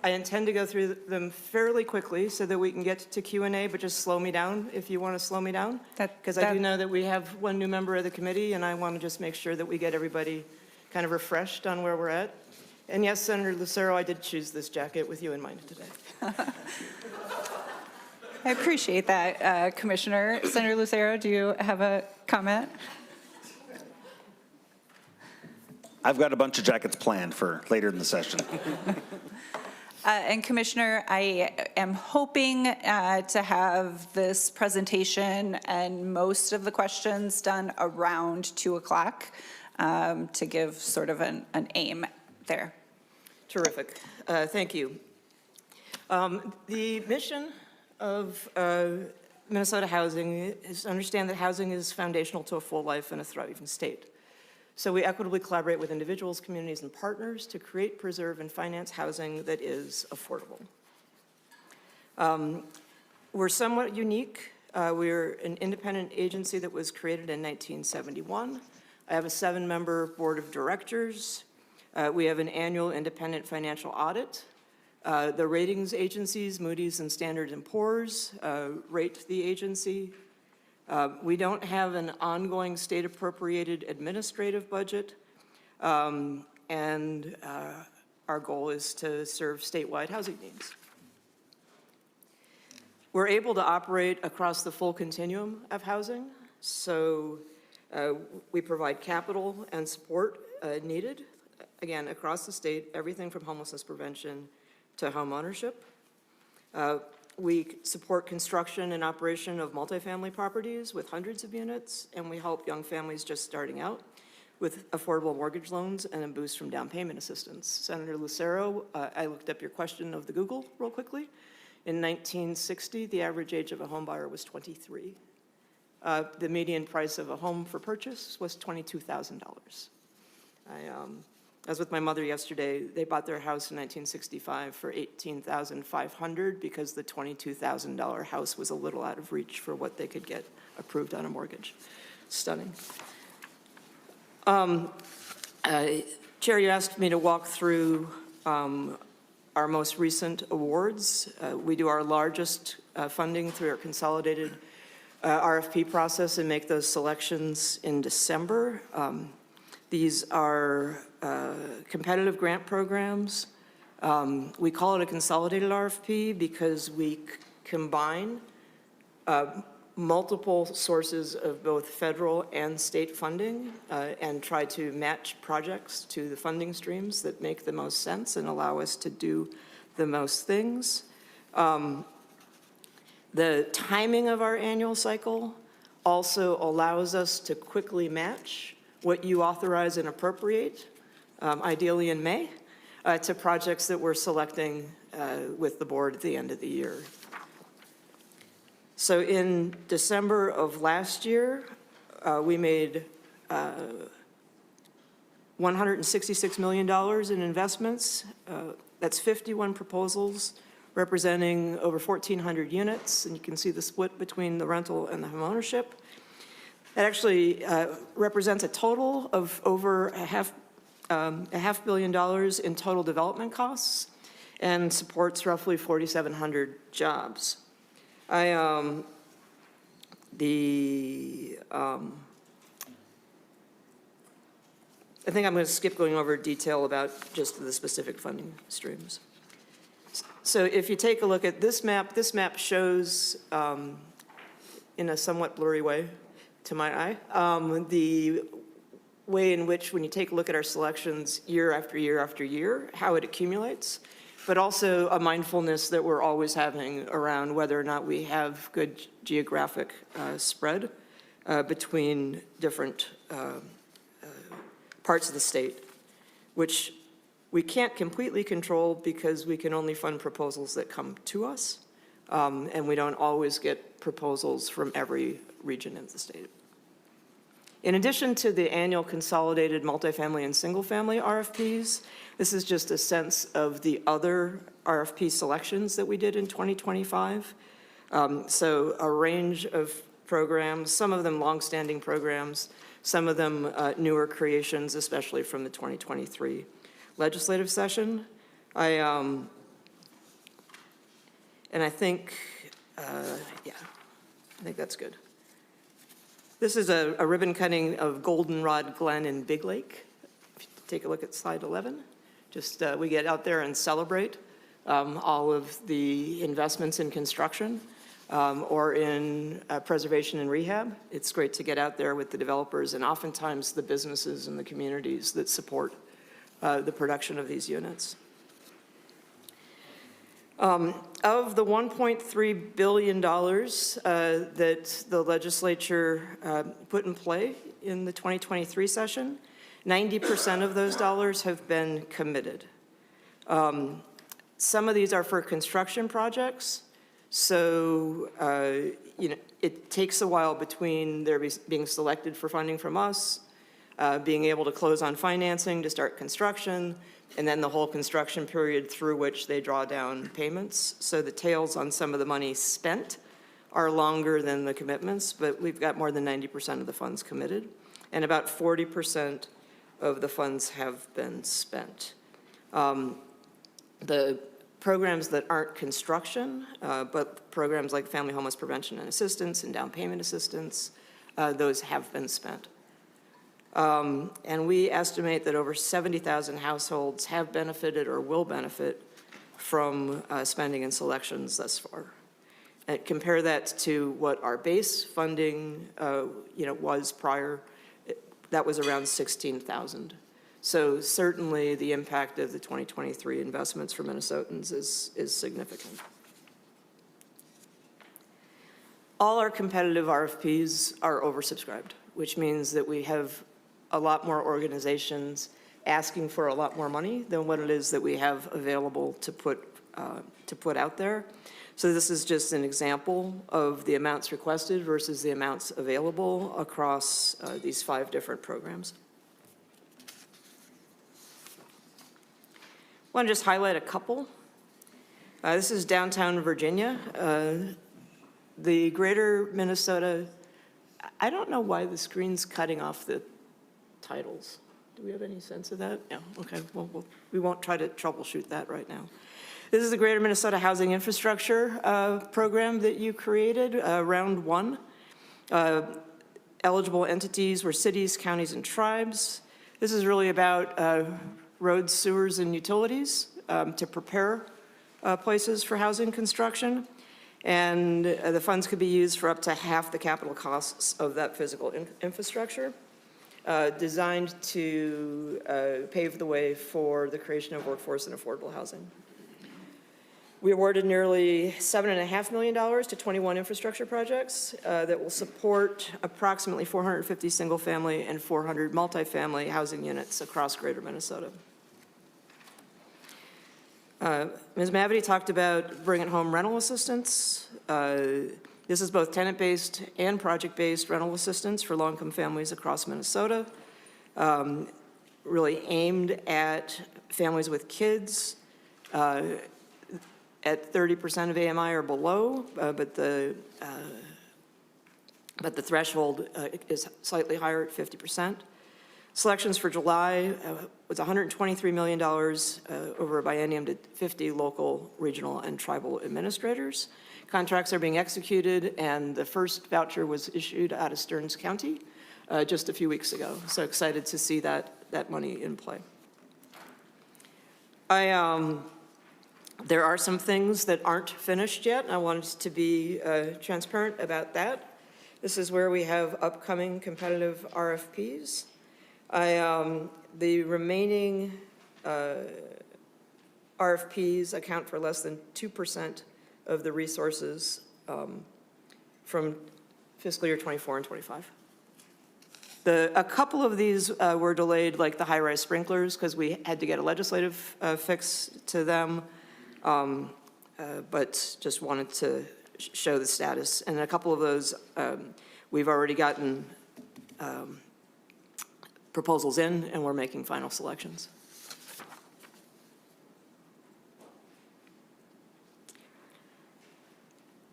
intend to go through them fairly quickly so that we can get to Q&A, but just slow me down if you want to slow me down. Because I do know that we have one new member of the committee, and I want to just make sure that we get everybody kind of refreshed on where we're at. And yes, Senator Lucero, I did choose this jacket with you in mind today. I appreciate that, Commissioner. Senator Lucero, do you have a comment? I've got a bunch of jackets planned for later in the session. And Commissioner, I am hoping to have this presentation and most of the questions done around 2 o'clock to give sort of an aim there. Terrific. Thank you. The mission of Minnesota Housing is to understand that housing is foundational to a full life and a thriving state. So we equitably collaborate with individuals, communities, and partners to create, preserve, and finance housing that is affordable. We're somewhat unique. We're an independent agency that was created in 1971. I have a 7-member board of directors. We have an annual independent financial audit. The ratings agencies, Moody's and Standard & Poor's, rate the agency. We don't have an ongoing state-appropriated administrative budget, and our goal is to serve statewide housing needs. We're able to operate across the full continuum of housing, so we provide capital and support needed, again, across the state, everything from homelessness prevention to home ownership. We support construction and operation of multifamily properties with hundreds of units, and we help young families just starting out with affordable mortgage loans and a boost from down payment assistance. Senator Lucero, I looked up your question of the Google real quickly. In 1960, the average age of a home buyer was 23. The median price of a home for purchase was $22,000. I was with my mother yesterday. They bought their house in 1965 for $18,500 because the $22,000 house was a little out of reach for what they could get approved on a mortgage. Stunning. Chair, you asked me to walk through our our most recent awards. We do our largest funding through our consolidated RFP process and make those selections in December. These are competitive grant programs. We call it a consolidated RFP because we combine multiple sources of both federal and state funding and try to match projects to the funding streams that make the most sense and allow us to do the most things. The timing of our annual cycle also allows us to quickly match what you authorize and appropriate, ideally in May, to projects that we're selecting with the board at the end of the year. So in December of last year, we made $166 million in investments. That's 51 proposals representing over 1,400 units, and you can see the split between the rental and the homeownership. That actually represents a total of over a half billion dollars in total development costs and supports roughly 4,700 jobs. I think I'm going to skip going over detail about just the specific funding streams. So if you take a look at this map shows, in a somewhat blurry way to my eye, the way in which when you take a look at our selections year after year after year, how it accumulates, but also a mindfulness that we're always having around whether or not we have good geographic spread between different parts of the state, which we can't completely control because we can only fund proposals that come to us, and we don't always get proposals from every region of the state. In addition to the annual consolidated multifamily and single-family RFPs, this is just a sense of the other RFP selections that we did in 2025. So a range of programs, some of them longstanding programs, some of them newer creations, especially from the 2023 legislative session. And I think, yeah, I think that's good. This is a ribbon cutting of Goldenrod Glen in Big Lake. If you take a look at slide 11, just we get out there and celebrate all of the investments in construction or in preservation and rehab. It's great to get out there with the developers and oftentimes the businesses and the communities that support the production of these units. Of the $1.3 billion that the legislature put in play in the 2023 session, 90% of those dollars have been committed. Some of these are for construction projects, so you know, it takes a while between their being selected for funding from us, being able to close on financing to start construction, and then the whole construction period through which they draw down payments. So the tails on some of the money spent are longer than the commitments, but we've got more than 90% of the funds committed, and about 40% of the funds have been spent. The programs that aren't construction, but programs like family homeless prevention and assistance and down payment assistance, those have been spent. And we estimate that over 70,000 households have benefited or will benefit from spending and selections thus far. And compare that to what our base funding was prior, that was around 16,000. So certainly the impact of the 2023 investments for Minnesotans is significant. All our competitive RFPs are oversubscribed, which means that we have a lot more organizations asking for a lot more money than what it is that we have available to put out there. So this is just an example of the amounts requested versus the amounts available across these 5 different programs. I want to just highlight a couple. This is downtown Virginia. The greater Minnesota, I don't know why the screen's cutting off the titles. Do we have any sense of that? No, okay, well, we won't try to troubleshoot that right now. This is the Greater Minnesota Housing Infrastructure Program that you created, round one. Eligible entities were cities, counties, and tribes. This is really about roads, sewers, and utilities to prepare places for housing construction. And the funds could be used for up to half the capital costs of that physical infrastructure, designed to pave the way for the creation of workforce and affordable housing. We awarded nearly $7.5 million to 21 infrastructure projects that will support approximately 450 single-family and 400 multifamily housing units across Greater Minnesota. Ms. Mavity talked about bringing home rental assistance. This is both tenant-based and project-based rental assistance for low-income families across Minnesota, really aimed at families with kids at 30% of AMI or below, but the threshold is slightly higher at 50%. Selections for July was $123 million over a biennium to 50 local, regional, and tribal administrators. Contracts are being executed, and the first voucher was issued out of Stearns County just a few weeks ago. So excited to see that money in play. There are some things that aren't finished yet, and I wanted to be transparent about that. This is where we have upcoming competitive RFPs. The remaining RFPs account for less than 2% of the resources from fiscal year 24 and 25. A couple of these were delayed, like the high-rise sprinklers, because we had to get a legislative fix to them. But just wanted to show the status. And a couple of those, we've already gotten proposals in, and we're making final selections.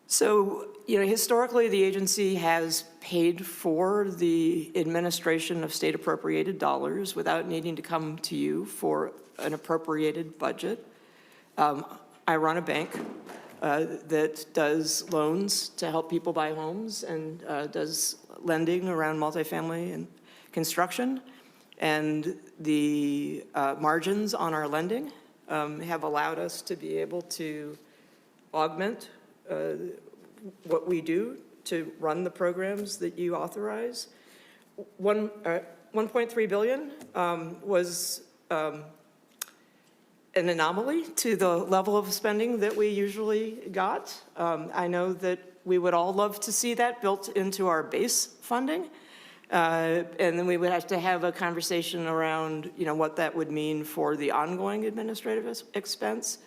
So, historically, the agency has paid for the administration of state appropriated dollars without needing to come to you for an appropriated budget. I run a bank that does loans to help people buy homes and does lending around multifamily and construction. And the margins on our lending have allowed us to be able to augment what we do to run the programs that you authorize. 1.3 billion was an anomaly to the level of spending that we usually got. I know that we would all love to see that built into our base funding. And then we would have to have a conversation around, what that would mean for the ongoing administrative expense.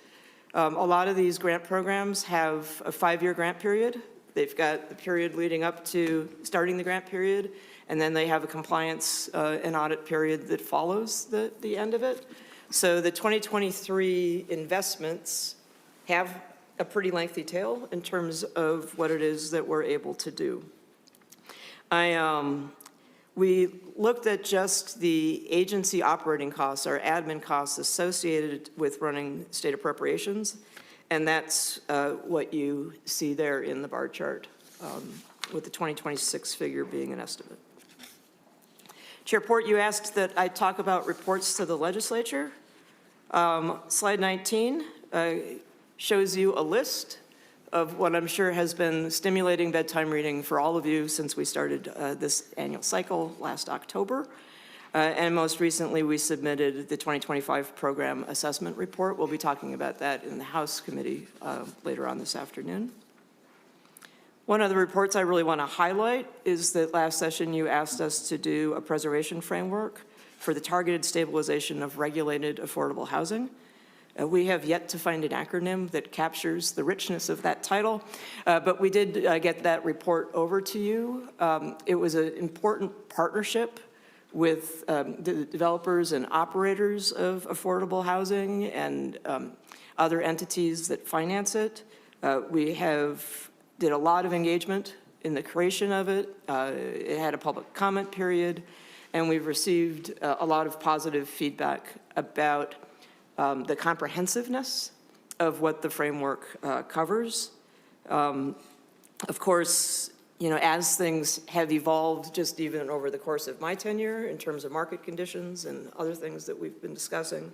A lot of these grant programs have a 5-year grant period. They've got the period leading up to starting the grant period, and then they have a compliance and audit period that follows the end of it. So the 2023 investments have a pretty lengthy tail in terms of what it is that we're able to do. We looked at just the agency operating costs, our admin costs associated with running state appropriations, and that's what you see there in the bar chart, with the 2026 figure being an estimate. Chair Port, you asked that I talk about reports to the legislature. Slide 19 shows you a list of what I'm sure has been stimulating bedtime reading for all of you since we started this annual cycle last October. And most recently, we submitted the 2025 program assessment report. We'll be talking about that in the House committee later on this afternoon. One of the reports I really want to highlight is that last session you asked us to do a preservation framework for the targeted stabilization of regulated affordable housing. We have yet to find an acronym that captures the richness of that title, but we did get that report over to you. It was an important partnership with the developers and operators of affordable housing and other entities that finance it. We did a lot of engagement in the creation of it. It had a public comment period, and we've received a lot of positive feedback about the comprehensiveness of what the framework covers. Of course, you know, as things have evolved just even over the course of my tenure in terms of market conditions and other things that we've been discussing,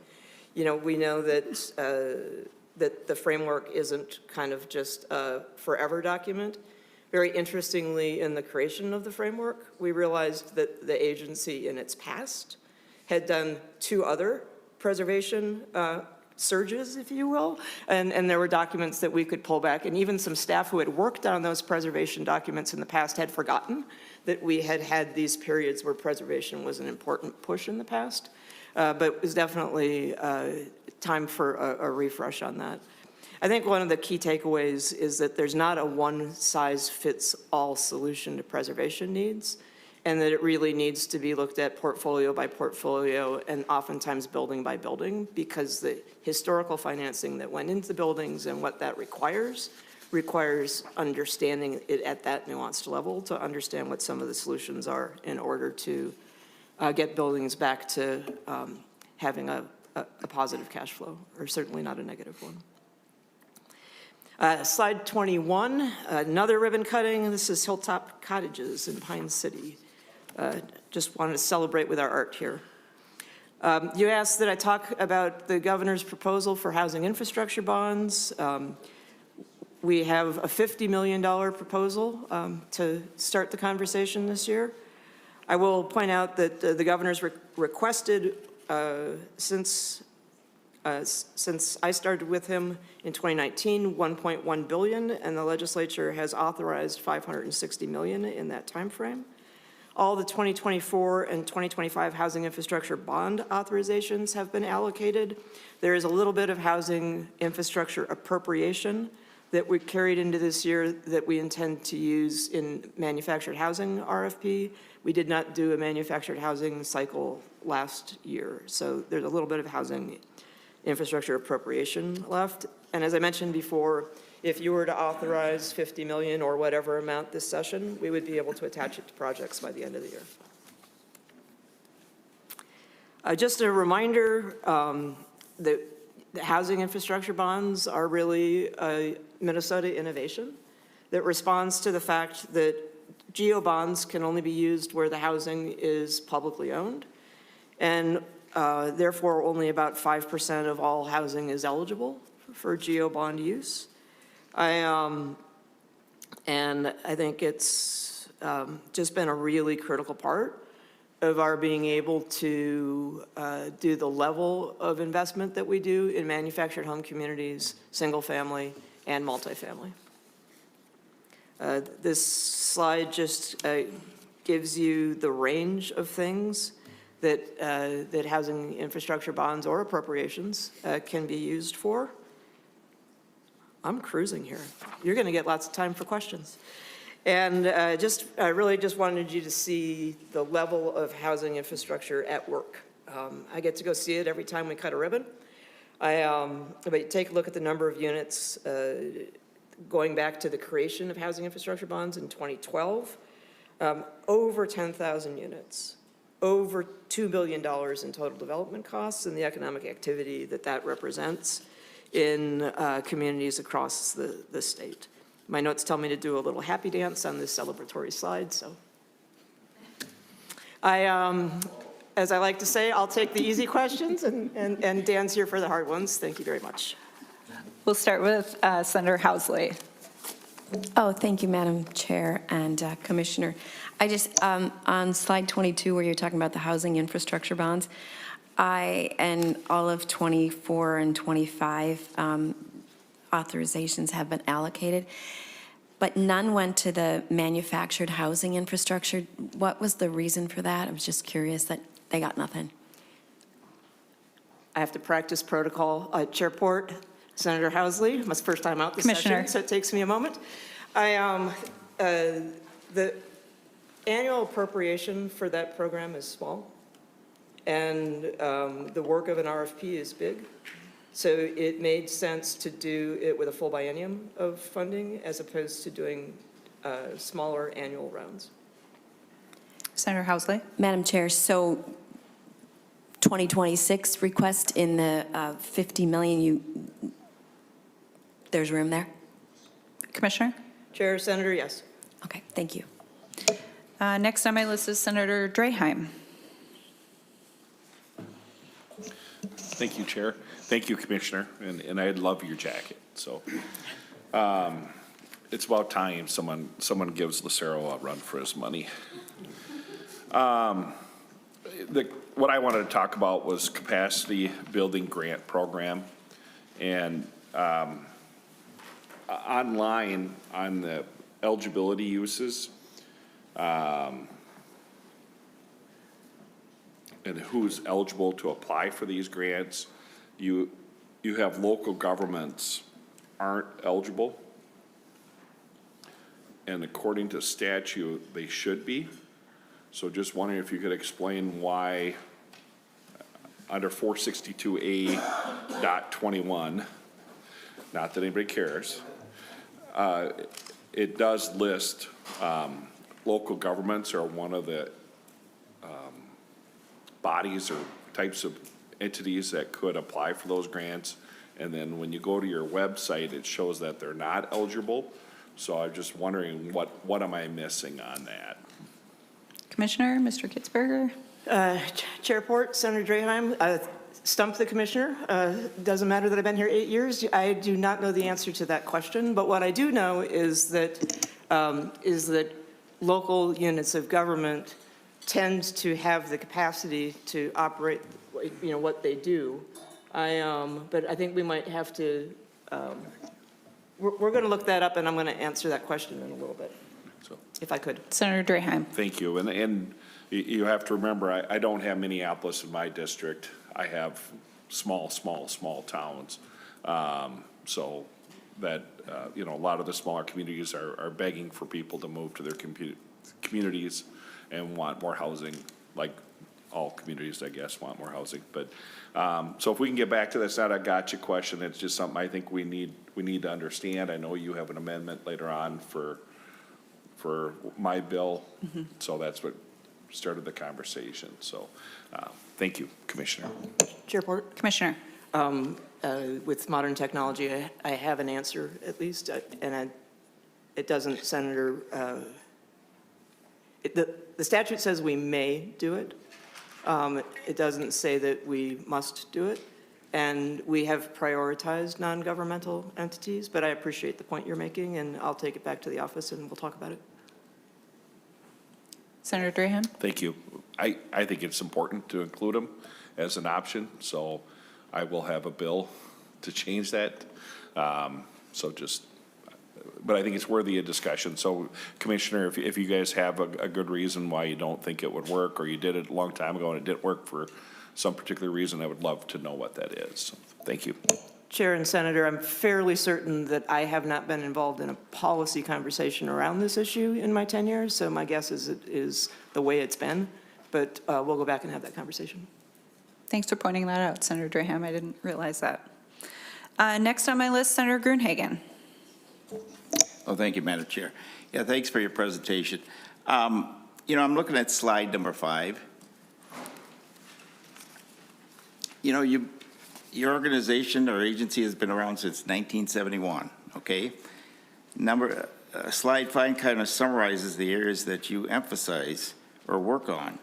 you know, we know that that the framework isn't kind of just a forever document. Very interestingly, in the creation of the framework, we realized that the agency in its past had done 2 other preservation surges, if you will, and there were documents that we could pull back, and even some staff who had worked on those preservation documents in the past had forgotten that we had had these periods where preservation was an important push in the past, but it was definitely time for a refresh on that. I think one of the key takeaways is that there's not a one-size-fits-all solution to preservation needs, and that it really needs to be looked at portfolio by portfolio and oftentimes building by building, because the historical financing that went into buildings and what that requires understanding it at that nuanced level to understand what some of the solutions are in order to get buildings back to having a positive cash flow, or certainly not a negative one. Slide 21, another ribbon cutting. This is Hilltop Cottages in Pine City. Just wanted to celebrate with our art here. You asked that I talk about the governor's proposal for housing infrastructure bonds. We have a $50 million proposal to start the conversation this year. I will point out that the governor's requested since I started with him in 2019, $1.1 billion, and the legislature has authorized $560 million in that time frame. All the 2024 and 2025 housing infrastructure bond authorizations have been allocated. There is a little bit of housing infrastructure appropriation that we carried into this year that we intend to use in manufactured housing RFP. We did not do a manufactured housing cycle last year, so there's a little bit of housing infrastructure appropriation left. And as I mentioned before, if you were to authorize 50 million or whatever amount this session, we would be able to attach it to projects by the end of the year. Just a reminder that the housing infrastructure bonds are really a Minnesota innovation that responds to the fact that GEO bonds can only be used where the housing is publicly owned, and therefore only about 5% of all housing is eligible for GEO bond use. And I think it's just been a really critical part of our being able to do the level of investment that we do in manufactured home communities, single family, and multifamily. This slide just gives you the range of things that, that housing infrastructure bonds or appropriations can be used for. I'm cruising here. You're going to get lots of time for questions. And I really just wanted you to see the level of housing infrastructure at work. I get to go see it every time we cut a ribbon. But take a look at the number of units going back to the creation of housing infrastructure bonds in 2012, over 10,000 units, over $2 billion in total development costs, and the economic activity that that represents in communities across the state. My notes tell me to do a little happy dance on this celebratory slide, so. As I like to say, I'll take the easy questions and Dan's here for the hard ones. Thank you very much. We'll start with Senator Housley. Oh, thank you, Madam Chair and Commissioner. I just, on slide 22, where you're talking about the housing infrastructure bonds, and all of 24 and 25 authorizations have been allocated, but none went to the manufactured housing infrastructure. What was the reason for that? I was just curious that they got nothing. I have to practice protocol. Chairport, Senator Housley, my first time out this Commissioner. session, so it takes me a moment. The annual appropriation for that program is small, and the work of an RFP is big. So it made sense to do it with a full biennium of funding as opposed to doing smaller annual rounds. Senator Housley. Madam Chair, so 2026 request in the 50 million, there's room there? Commissioner? Chair, Senator, yes. Okay, thank you. Next on my list is Senator Draheim. Thank you, Chair. Thank you, Commissioner, and I love your jacket. So it's about time someone gives Lucero a run for his money. What I wanted to talk about was capacity building grant program, and online on the eligibility uses and who's eligible to apply for these grants. You have local governments aren't eligible, and according to statute, they should be. So just wondering if you could explain why under 462A.21, not that anybody cares, it does list local governments are one of the bodies or types of entities that could apply for those grants. And then when you go to your website, it shows that they're not eligible. So I'm just wondering, what am I missing on that? Commissioner, Mr. Kitzberger? Chairport, Senator Draheim, stump the commissioner. Doesn't matter that I've been here 8 years. I do not know the answer to that question. But what I do know is that local units of government tend to have the capacity to operate, what they do. But I think we might have to, we're going to look that up, and I'm going to answer that question in a little bit, So, if I could. Senator Draheim. thank you. And you have to remember, I don't have Minneapolis in my district. I have small towns. So that, a lot of the smaller communities are begging for people to move to their communities and want more housing, like all communities, I guess, want more housing. But, so if we can get back to that's not a gotcha question, it's just something I think we need to understand. I know you have an amendment later on for my bill, so that's what started the conversation. So, thank you, Commissioner. Chairport? Commissioner? With modern technology, I have an answer at least, and it doesn't, Senator, the statute says we may do it. It doesn't say that we must do it. And we have prioritized non-governmental entities, but I appreciate the point you're making, and I'll take it back to the office and we'll talk about it. Senator Draheim? Thank you. I think it's important to include them as an option, so I will have a bill to change that. But I think it's worthy of discussion. So, Commissioner, if you guys have a good reason why you don't think it would work, or you did it a long time ago and it didn't work for some particular reason, I would love to know what that is. So, thank you. Chair and Senator, I'm fairly certain that I have not been involved in a policy conversation around this issue in my tenure, so my guess is it is the way it's been, but we'll go back and have that conversation. Thanks for pointing that out, Senator Draheim. I didn't realize that. Next on my list, Senator Gruenhagen. Oh, thank you, Madam Chair. Yeah, thanks for your presentation. I'm looking at slide number 5. Your organization or agency has been around since 1971, okay? Slide 5 kind of summarizes the areas that you emphasize or work on.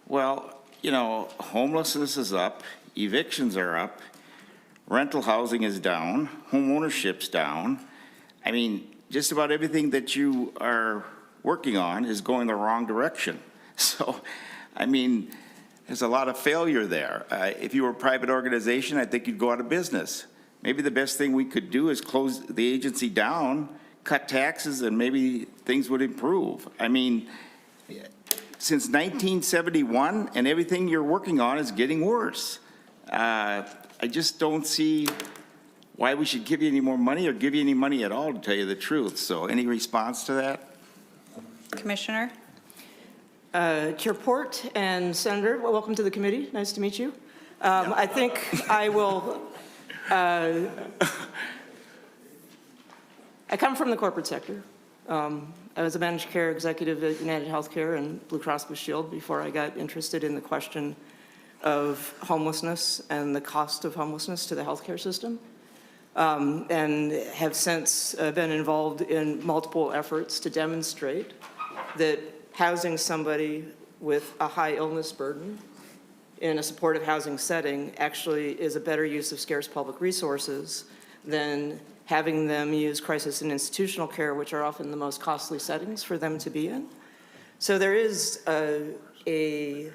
Well, homelessness is up, evictions are up, rental housing is down, home ownership's down. I mean, just about everything that you are working on is going the wrong direction. So, I mean, there's a lot of failure there. If you were a private organization, I think you'd go out of business. Maybe the best thing we could do is close the agency down, cut taxes, and maybe things would improve. I mean, since 1971, and everything you're working on is getting worse. I just don't see why we should give you any more money or give you any money at all, to tell you the truth. So any response to that? Commissioner? Chairport and Senator, welcome to the committee. Nice to meet you. I think I will, I come from the corporate sector. I was a managed care executive at United Healthcare and Blue Cross Blue Shield before I got interested in the question of homelessness and the cost of homelessness to the healthcare system. and have since been involved in multiple efforts to demonstrate that housing somebody with a high illness burden in a supportive housing setting actually is a better use of scarce public resources than having them use crisis and institutional care, which are often the most costly settings for them to be in. So there is a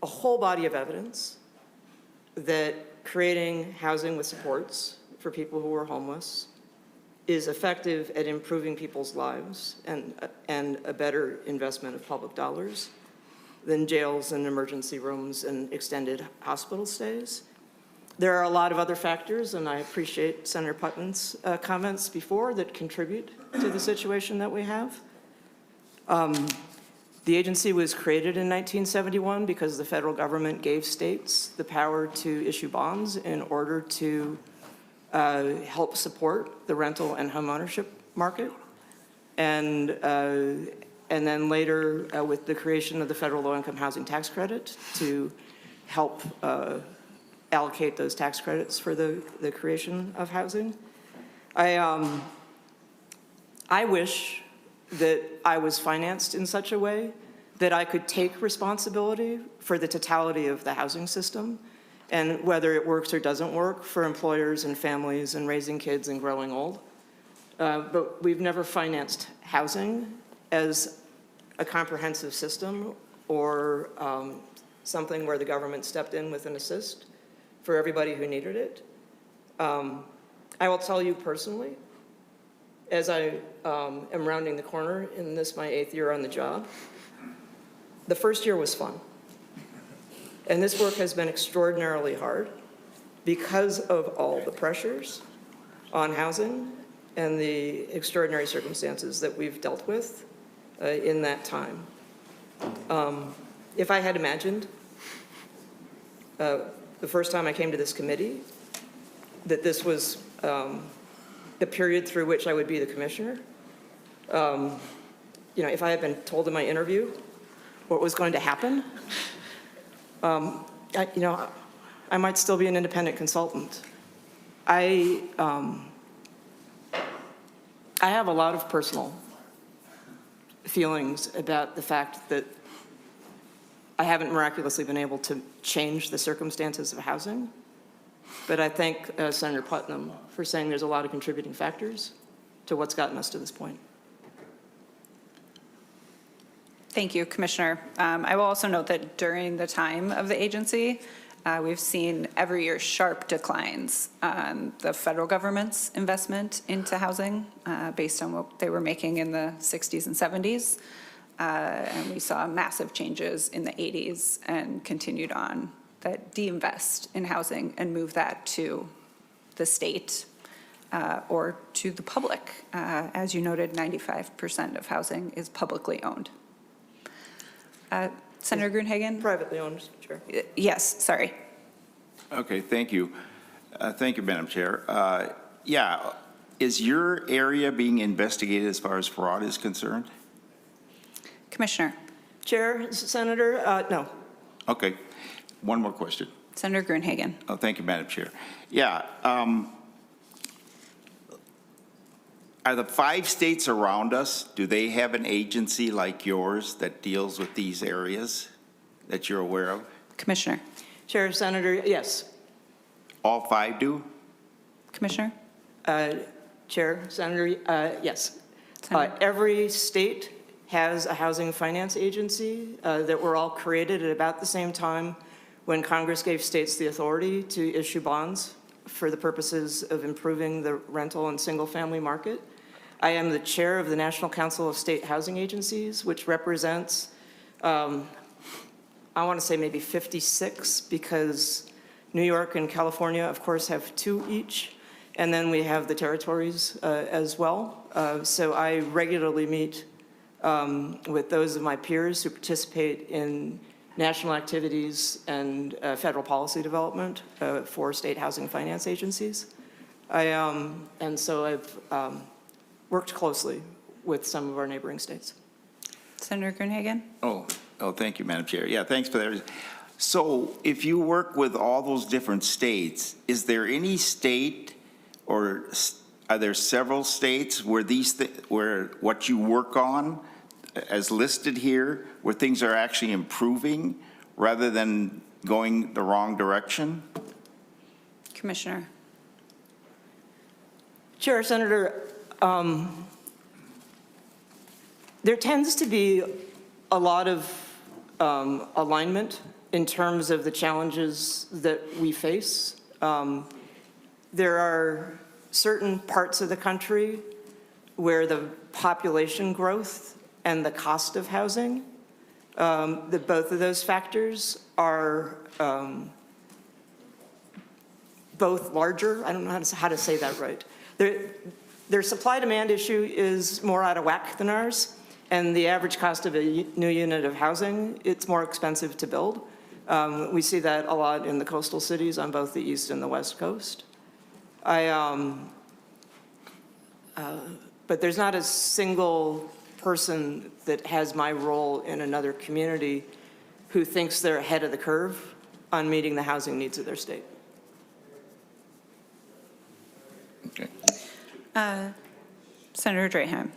whole body of evidence that creating housing with supports for people who are homeless is effective at improving people's lives and a better investment of public dollars than jails and emergency rooms and extended hospital stays. There are a lot of other factors, and I appreciate Senator Putnam's comments before that contribute to the situation that we have. The agency was created in 1971 because the federal government gave states the power to issue bonds in order to help support the rental and homeownership market. And then later with the creation of the federal low-income housing tax credit to help allocate those tax credits for the creation of housing. I wish that I was financed in such a way that I could take responsibility for the totality of the housing system and whether it works or doesn't work for employers and families and raising kids and growing old. But we've never financed housing as a comprehensive system or something where the government stepped in with an assist for everybody who needed it. I will tell you personally, as I am rounding the corner in this, my 8th year on the job, the first year was fun. And this work has been extraordinarily hard because of all the pressures on housing and the extraordinary circumstances that we've dealt with in that time. If I had imagined the first time I came to this committee that this was the period through which I would be the commissioner, if I had been told in my interview what was going to happen, I might still be an independent consultant. I have a lot of personal feelings about the fact that I haven't miraculously been able to change the circumstances of housing, but I thank Senator Putnam for saying there's a lot of contributing factors to what's gotten us to this point. Thank you, Commissioner. I will also note that during the time of the agency, we've seen every year sharp declines on the federal government's investment into housing based on what they were making in the 60s and 70s. And we saw massive changes in the 80s and continued on that de-invest in housing and move that to the state or to the public. As you noted, 95% of housing is publicly owned. Senator Gruenhagen? Privately owned, Mr. Chair. Yes, sorry. Okay, thank you. Thank you, Madam Chair. Yeah, is your area being investigated as far as fraud is concerned? Commissioner? Chair, Senator, no. Okay, one more question. Senator Gruenhagen? Oh, thank you, Madam Chair. Yeah, are the 5 states around us, do they have an agency like yours that deals with these areas that you're aware of? Commissioner? Chair, Senator, yes. All 5 do? Commissioner? Chair, Senator, yes. Senator? Every state has a housing finance agency that were all created at about the same time when Congress gave states the authority to issue bonds for the purposes of improving the rental and single-family market. I am the chair of the National Council of State Housing Agencies, which represents, I want to say maybe 56, because New York and California, of course, have 2 each, and then we have the territories as well. So I regularly meet with those of my peers who participate in national activities and federal policy development for state housing finance agencies. And so I've worked closely with some of our neighboring states. Senator Gruenhagen? Oh, thank you, Madam Chair. Yeah, thanks for that. So if you work with all those different states, is there any state or are there several states where where what you work on as listed here, where things are actually improving rather than going the wrong direction? Commissioner. Chair, Senator, there tends to be a lot of alignment in terms of the challenges that we face. There are certain parts of the country where the population growth and the cost of housing, both of those factors are both larger. I don't know how to say that right. Their supply-demand issue is more out of whack than ours, and the average cost of a new unit of housing, it's more expensive to build. We see that a lot in the coastal cities on both the east and the west coast. But there's not a single person that has my role in another community who thinks they're ahead of the curve on meeting the housing needs of their state. Okay. Senator Draheim.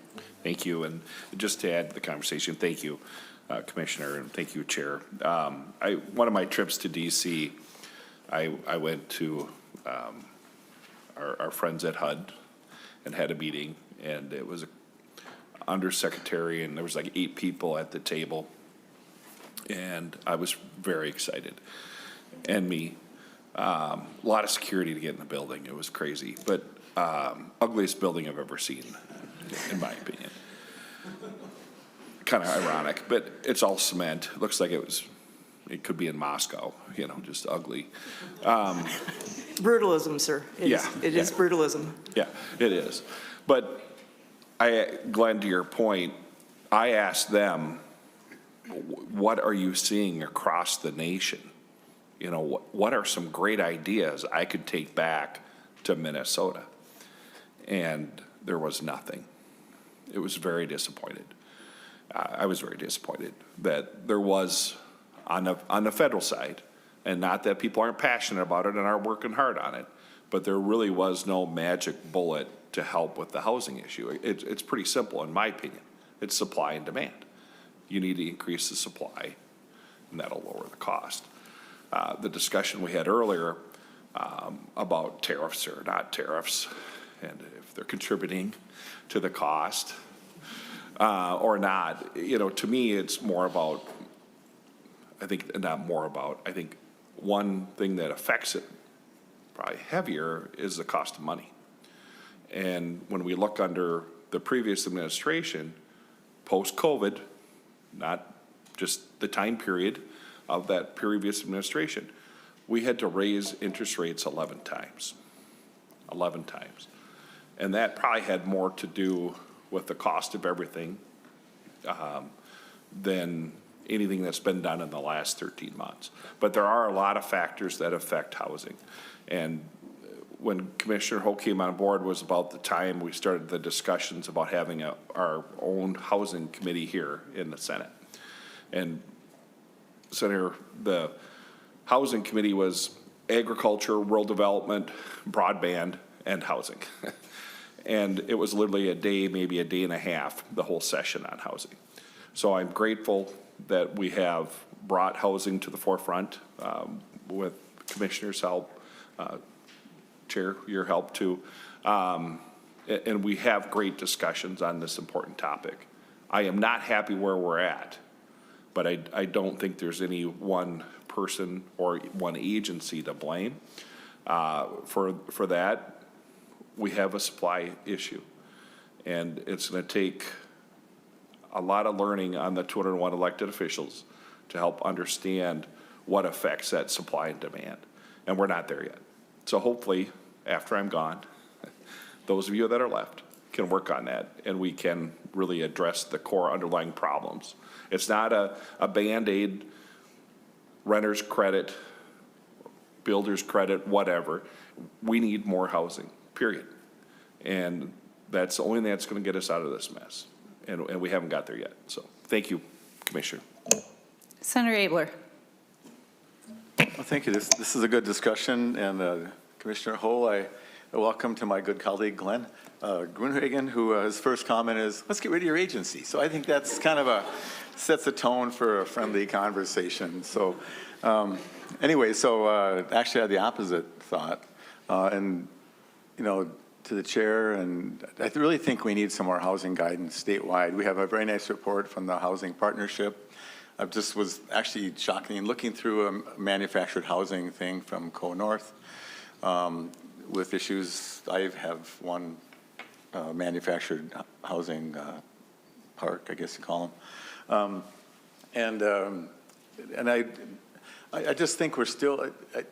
Thank you, and just to add to the conversation, thank you, Commissioner, and thank you, Chair. One of my trips to DC, I went to our friends at HUD and had a meeting, and it was a undersecretary, and there was like 8 people at the table, and I was very excited. And me, a lot of security to get in the building. It was crazy, but ugliest building I've ever seen, in my opinion. Kind of ironic, but it's all cement. It looks like it could be in Moscow, you know, just ugly. Brutalism, sir. It is brutalism. Yeah, it is. But Glenn, to your point, I asked them, what are you seeing across the nation? You know, what are some great ideas I could take back to Minnesota? And there was nothing. It was very disappointed. I was very disappointed that there was, on the federal side, and not that people aren't passionate about it and are working hard on it, but there really was no magic bullet to help with the housing issue. It's pretty simple, in my opinion. It's supply and demand. You need to increase the supply, and that'll lower the cost. The discussion we had earlier about tariffs or not tariffs, and if they're contributing to the cost or not, you know, to me, it's more about, I think one thing that affects it probably heavier is the cost of money. And when we look under the previous administration, post-COVID, not just the time period of that previous administration, we had to raise interest rates 11 times. 11 times. And that probably had more to do with the cost of everything than anything that's been done in the last 13 months. But there are a lot of factors that affect housing. And when Commissioner Ho came on board was about the time we started the discussions about having our own housing committee here in the Senate. And Senator, the housing committee was agriculture, rural development, broadband, and housing. And it was literally a day, maybe a day and a half, the whole session on housing. So I'm grateful that we have brought housing to the forefront with Commissioner's help, Chair, your help too. And we have great discussions on this important topic. I am not happy where we're at, but I don't think there's any one person or one agency to blame for that. We have a supply issue, and it's going to take a lot of learning on the 201 elected officials to help understand what affects that supply and demand, and we're not there yet. So hopefully, after I'm gone, those of you that are left can work on that, and we can really address the core underlying problems. It's not a Band-Aid, renter's credit, builder's credit, whatever. We need more housing, period. And that's the only thing that's going to get us out of this mess. And we haven't got there yet. So thank you, Commissioner. Senator Abler. Well, thank you. This is a good discussion, and Commissioner Ho, I welcome to my good colleague Glenn Gruenhagen, who his first comment is, let's get rid of your agency. So I think that's kind of sets a tone for a friendly conversation. So anyway, so actually I had the opposite thought, and you know, to the chair, and I really think we need some more housing guidance statewide. We have a very nice report from the Housing Partnership. I just was actually shocking looking through a manufactured housing thing from Co-North with issues. I have one manufactured housing park, I guess you call them. And I just think we're still, you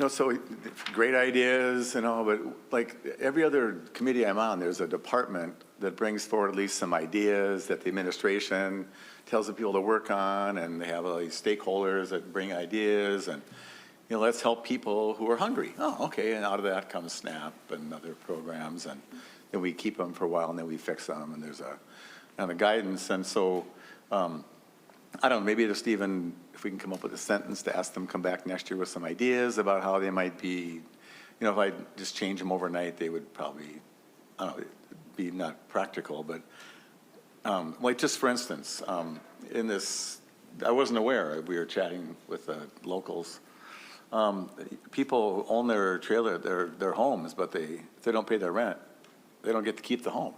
know, so great ideas and all, but like every other committee I'm on, there's a department that brings forward at least some ideas that the administration tells the people to work on, and they have all these stakeholders that bring ideas, and you know, let's help people who are hungry. Oh, okay, and out of that comes SNAP and other programs, and then we keep them for a while, and then we fix them, and there's a kind of guidance. And so, I don't know, maybe just even if we can come up with a sentence to ask them to come back next year with some ideas about how they might be, you know, if I just change them overnight, they would probably, I don't know, be not practical, but like just for instance, in this, I wasn't aware, we were chatting with the locals. People own their trailer, their homes, but if they don't pay their rent, they don't get to keep the home.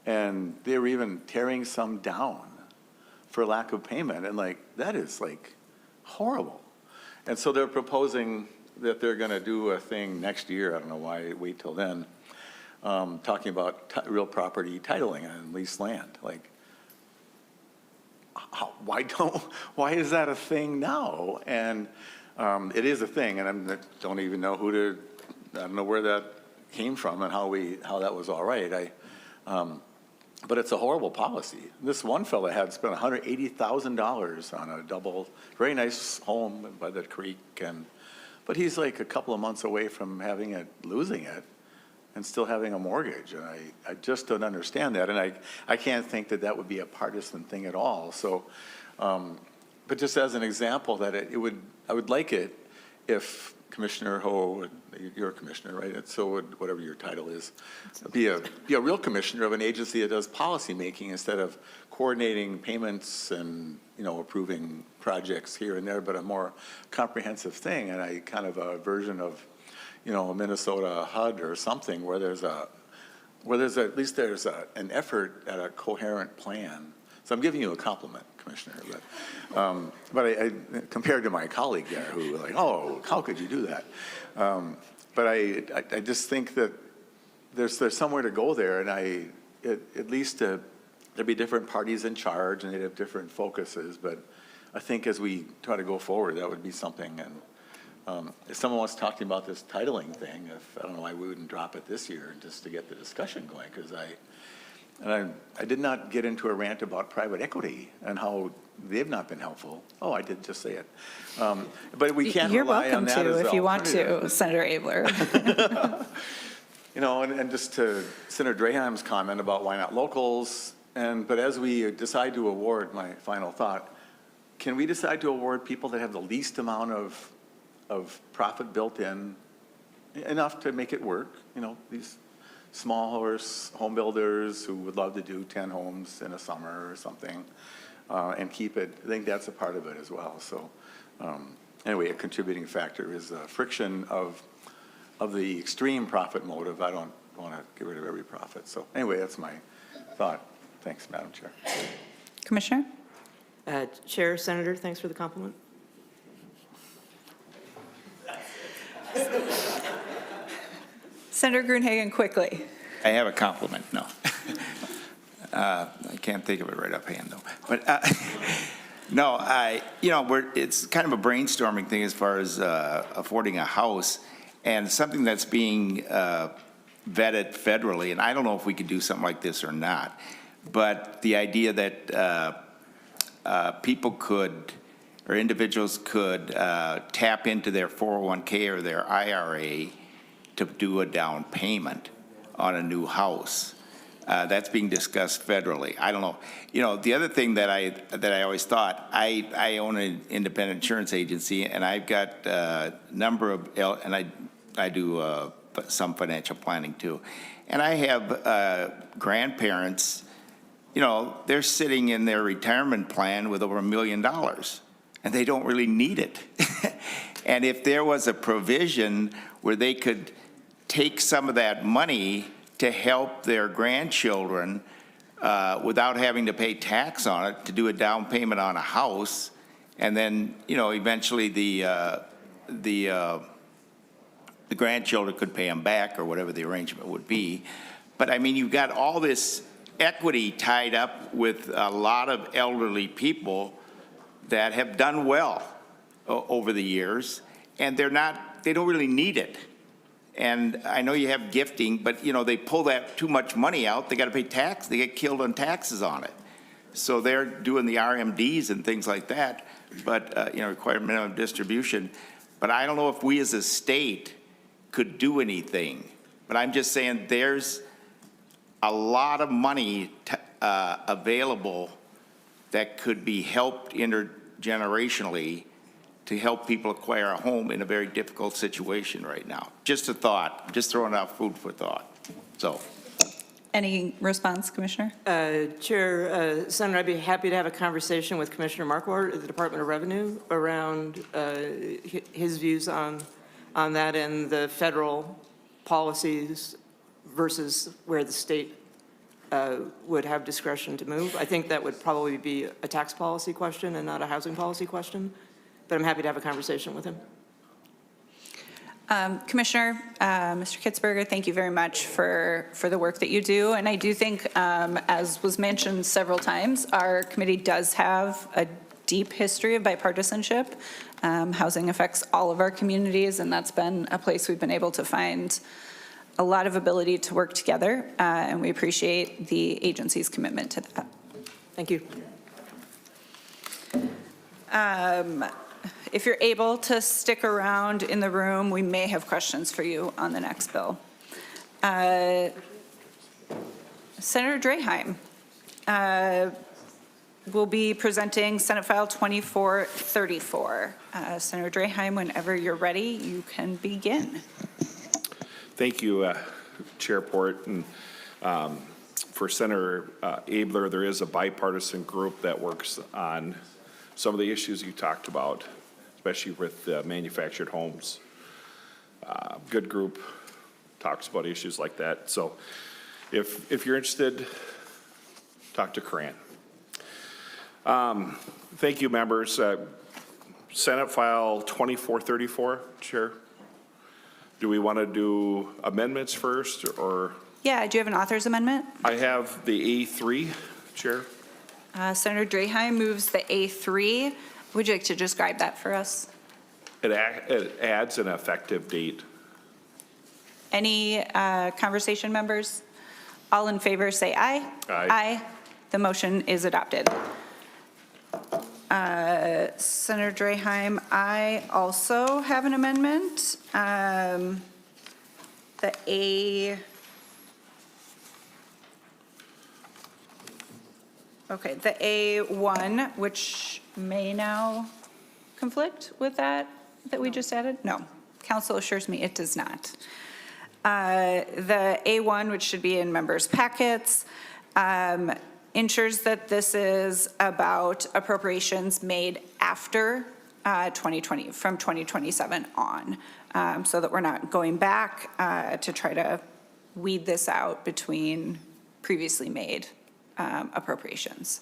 And they were even tearing some down for lack of payment. And like, that is like horrible. And so they're proposing that they're gonna do a thing next year, I don't know why wait till then, talking about real property titling on leased land. Like, why is that a thing now? And it is a thing, and I don't even know I don't know where that came from and how that was all right. But it's a horrible policy. This one fellow had spent $180,000 on a very nice home by the creek, but he's like a couple of months away from losing it, and still having a mortgage. And I just don't understand that. And I can't think that would be a partisan thing at all. So, but just as an example that I would like it if Commissioner Ho, you're a commissioner, right? And so would whatever your title is, be a real commissioner of an agency that does policy making instead of coordinating payments and, you know, approving projects here and there, but a more comprehensive thing. And a version of, you know, Minnesota HUD or something where there's at least an effort at a coherent plan. So I'm giving you a compliment, Commissioner, but I compared to my colleague there who was like, oh, how could you do that? But I just think that there's somewhere to go there, and at least there'd be different parties in charge and they'd have different focuses. But I think as we try to go forward, that would be something. And if someone wants to talk to me about this titling thing, I don't know why we wouldn't drop it this year just to get the discussion going, because I did not get into a rant about private equity and how they've not been helpful. Oh, I did just say it. But we can't rely on that as the alternative. You're welcome to if you want to, Senator Abler. You know, and just to Senator Draheim's comment about why not locals, but as we decide to award, my final thought, can we decide to award people that have the least amount of profit built in, enough to make it work? You know, these small home builders who would love to do 10 homes in a summer or something, and keep it. I think that's a part of it as well. So anyway, a contributing factor is friction of the extreme profit motive. I don't want to get rid of every profit. So anyway, that's my thought. Thanks, Madam Chair. Commissioner? Chair, Senator, thanks for the compliment. Senator Gruenhagen, quickly. I have a compliment, no. I can't think of it right offhand, though. But no, it's kind of a brainstorming thing as far as affording a house, and something that's being vetted federally, and I don't know if we could do something like this or not, but the idea that people could, or individuals could tap into their 401k or their IRA to do a down payment on a new house. That's being discussed federally. I don't know. You know, the other thing that I always thought, I own an independent insurance agency, and I've got a number of, and I do some financial planning too. And I have grandparents, you know, they're sitting in their retirement plan with over $1 million, and they don't really need it. And if there was a provision where they could take some of that money to help their grandchildren without having to pay tax on it, to do a down payment on a house, and then, you know, eventually the grandchildren could pay them back or whatever the arrangement would be. But I mean, you've got all this equity tied up with a lot of elderly people that have done well over the years, and they don't really need it. And I know you have gifting, but you know, they pull that too much money out, they got to pay tax, they get killed on taxes on it. So they're doing the RMDs and things like that, but you know, require minimum distribution. But I don't know if we as a state could do anything. But I'm just saying there's a lot of money available that could be helped intergenerationally to help people acquire a home in a very difficult situation right now. Just a thought, just throwing out food for thought. So. Any response, Commissioner? Chair, Senator, I'd be happy to have a conversation with Commissioner Markwart at the Department of Revenue around his views on that and the federal policies versus where the state would have discretion to move. I think that would probably be a tax policy question and not a housing policy question, but I'm happy to have a conversation with him. Commissioner, Mr. Kitzberger, thank you very much for the work that you do. And I do think, as was mentioned several times, our committee does have a deep history of bipartisanship. Housing affects all of our communities, and that's been a place we've been able to find a lot of ability to work together, and we appreciate the agency's commitment to that. Thank you. If you're able to stick around in the room, we may have questions for you on the next bill. Senator Draheim will be presenting Senate File 2434. Senator Draheim, whenever you're ready, you can begin. Thank you, Chair Port. And for Senator Abler, there is a bipartisan group that works on some of the issues you talked about, especially with manufactured homes. Good group, talks about issues like that. So if you're interested, talk to Coran. Thank you, members. Senate File 2434, Chair. Do we want to do amendments first, or? Yeah, do you have an author's amendment? I have the A3, Chair. Senator Draheim moves the A3. Would you like to describe that for us? It adds an effective date. Any conversation, members? All in favor, say aye. Aye. Aye. The motion is adopted. Senator Draheim, I also have an amendment. The A1, which may now conflict with that we just added? No. Council assures me it does not. The A1, which should be in members' packets, ensures that this is about appropriations made after 2020, from 2027 on, so that we're not going back to try to weed this out between previously made appropriations.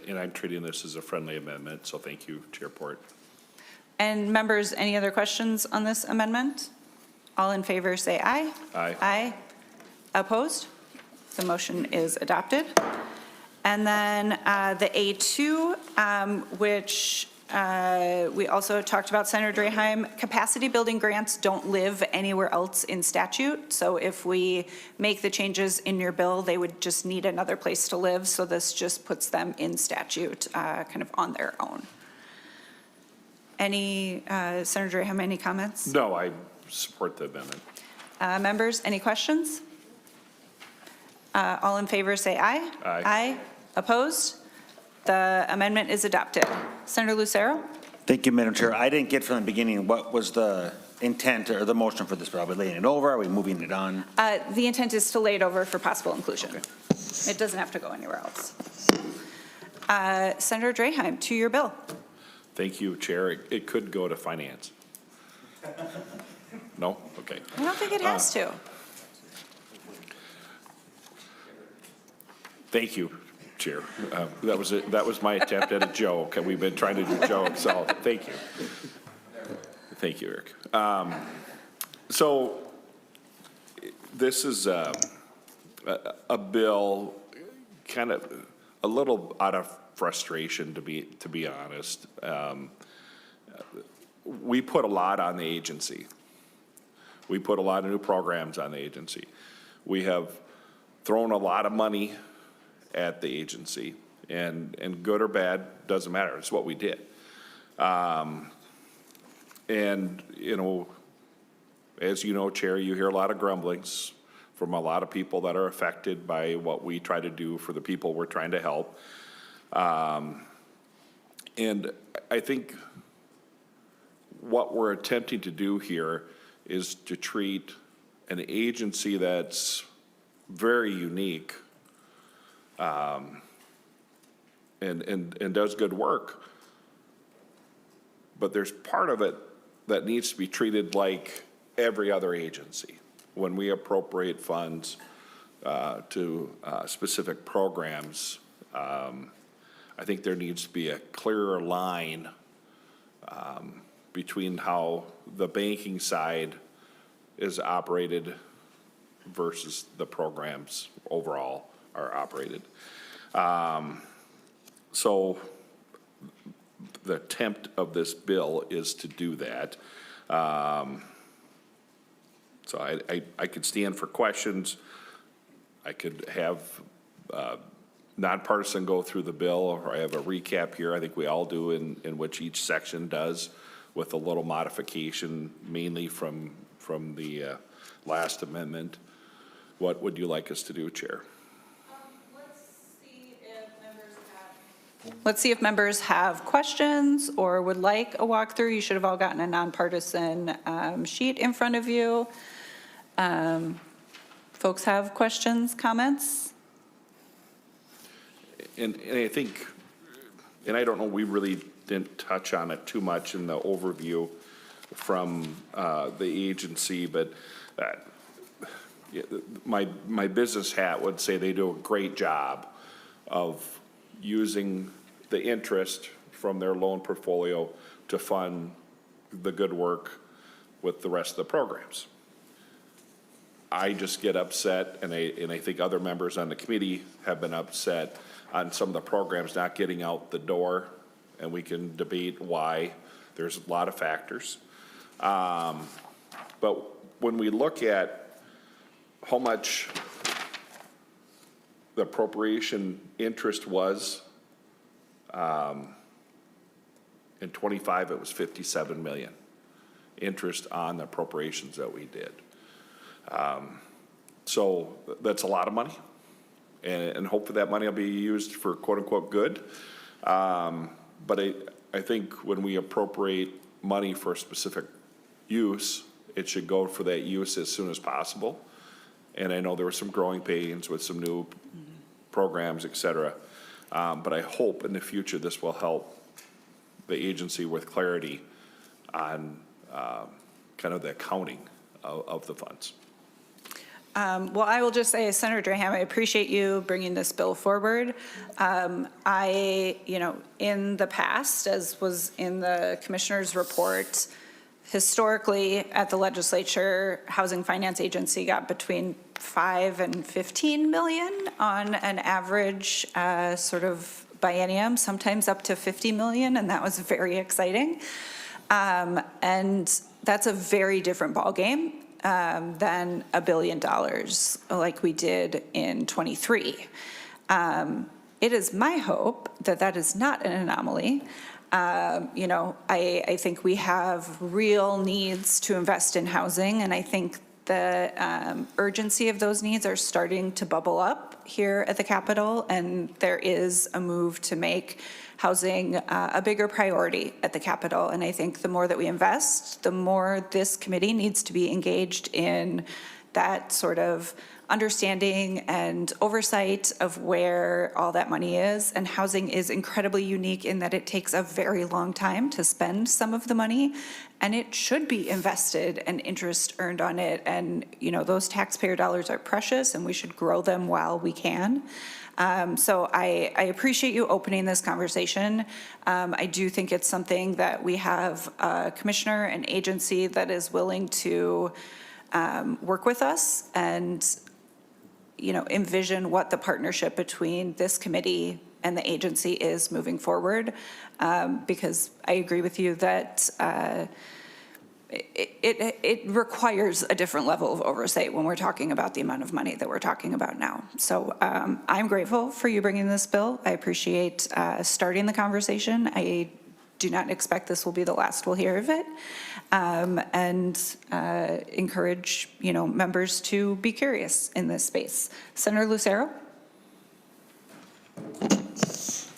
And I'm treating this as a friendly amendment, so thank you, Chair Port. And members, any other questions on this amendment? All in favor say aye. Aye. Aye. Opposed? The motion is adopted. And then the A2, which we also talked about, Senator Draheim, capacity building grants don't live anywhere else in statute. So if we make the changes in your bill, they would just need another place to live. So this just puts them in statute kind of on their own. Any, Senator Draheim, any comments? No, I support the amendment. Members, any questions? All in favor, say aye. Aye. Aye. Opposed? The amendment is adopted. Senator Lucero? Thank you, Madam Chair. I didn't get from the beginning, what was the intent or the motion for this bill? Are we laying it over? Are we moving it on? The intent is to lay it over for possible inclusion. It doesn't have to go anywhere else. Senator Draheim, to your bill. Thank you, Chair. It could go to finance. No? Okay. I don't think it has to. Thank you, Chair. That was my attempt at a joke, and we've been trying to do jokes, so thank you. Thank you, Eric. So this is a bill, kind of a little out of frustration, to be honest. We put a lot on the agency. We put a lot of new programs on the agency. We have thrown a lot of money at the agency, and good or bad, doesn't matter. It's what we did. And, you know, as you know, Chair, you hear a lot of grumblings from a lot of people that are affected by what we try to do for the people we're trying to help. And I think what we're attempting to do here is to treat an agency that's very unique and does good work. But there's part of it that needs to be treated like every other agency. When we appropriate funds to specific programs, I think there needs to be a clearer line between how the banking side is operated versus the programs overall are operated. So the attempt of this bill is to do that. So I could stand for questions. I could have nonpartisan go through the bill, or I have a recap here. I think we all do, in which each section does, with a little modification, mainly from the last amendment. What would you like us to do, Chair? Let's see if members have questions or would like a walkthrough. You should have all gotten a nonpartisan sheet in front of you. Folks have questions, comments? And I think, and I don't know, we really didn't touch on it too much in the overview from the agency, but my business hat would say they do a great job of using the interest from their loan portfolio to fund the good work with the rest of the programs. I just get upset, and I think other members on the committee have been upset on some of the programs not getting out the door, and we can debate why. There's a lot of factors. But when we look at how much the appropriation interest was, in 25, it was 57 million interest on the appropriations that we did. So that's a lot of money, and hopefully that money will be used for quote unquote good. But I think when we appropriate money for a specific use, it should go for that use as soon as possible. And I know there were some growing pains with some new programs, et cetera. But I hope in the future this will help the agency with clarity on kind of the accounting of the funds. Well, I will just say, Senator Draheim, I appreciate you bringing this bill forward. In the past, as was in the commissioner's report, historically at the legislature, Housing Finance Agency got between 5 and 15 million on an average sort of biennium, sometimes up to 50 million, and that was very exciting. And that's a very different ballgame than $1 billion like we did in 23. It is my hope that that is not an anomaly. I think we have real needs to invest in housing, and I think the urgency of those needs are starting to bubble up here at the Capitol, and there is a move to make housing a bigger priority at the Capitol. And I think the more that we invest, the more this committee needs to be engaged in that sort of understanding and oversight of where all that money is. And housing is incredibly unique in that it takes a very long time to spend some of the money, and it should be invested and interest earned on it. And, you know, those taxpayer dollars are precious, and we should grow them while we can. So I appreciate you opening this conversation. I do think it's something that we have a commissioner and agency that is willing to work with us and, you know, envision what the partnership between this committee and the agency is moving forward. Because I agree with you that it requires a different level of oversight when we're talking about the amount of money that we're talking about now. So I'm grateful for you bringing this bill. I appreciate starting the conversation. I do not expect this will be the last we'll hear of it, and encourage, you know, members to be curious in this space. Senator Lucero?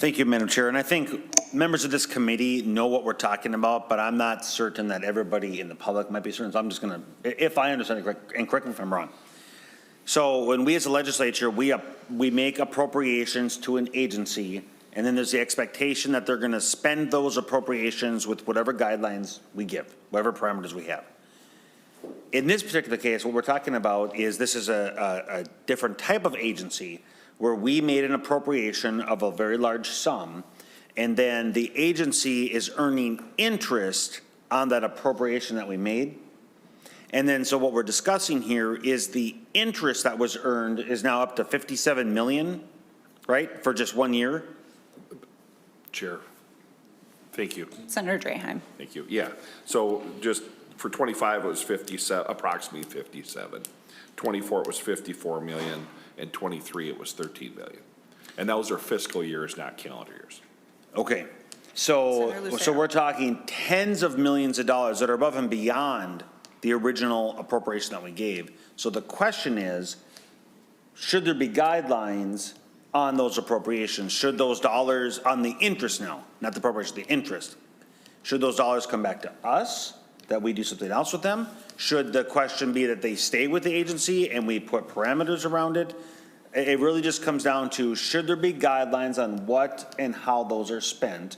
Thank you, Madam Chair. And I think members of this committee know what we're talking about, but I'm not certain that everybody in the public might be certain. So I'm just going to, if I understand it correct, and correct me if I'm wrong. So when we as a legislature, we make appropriations to an agency, and then there's the expectation that they're going to spend those appropriations with whatever guidelines we give, whatever parameters we have. In this particular case, what we're talking about is this is a different type of agency where we made an appropriation of a very large sum, and then the agency is earning interest on that appropriation that we made. And then so what we're discussing here is the interest that was earned is now up to 57 million, right, for just 1 year? Chair, thank you. Senator Draheim. Thank you. Yeah. So just for 25, it was 57, approximately 57. 24, it was 54 million. And 23, it was 13 million. And those are fiscal years, not calendar years. Okay. So we're talking tens of millions of dollars that are above and beyond the original appropriation that we gave. So the question is, should there be guidelines on those appropriations? Should those dollars on the interest now, not the appropriation, the interest, should those dollars come back to us, that we do something else with them? Should the question be that they stay with the agency and we put parameters around it? It really just comes down to, should there be guidelines on what and how those are spent?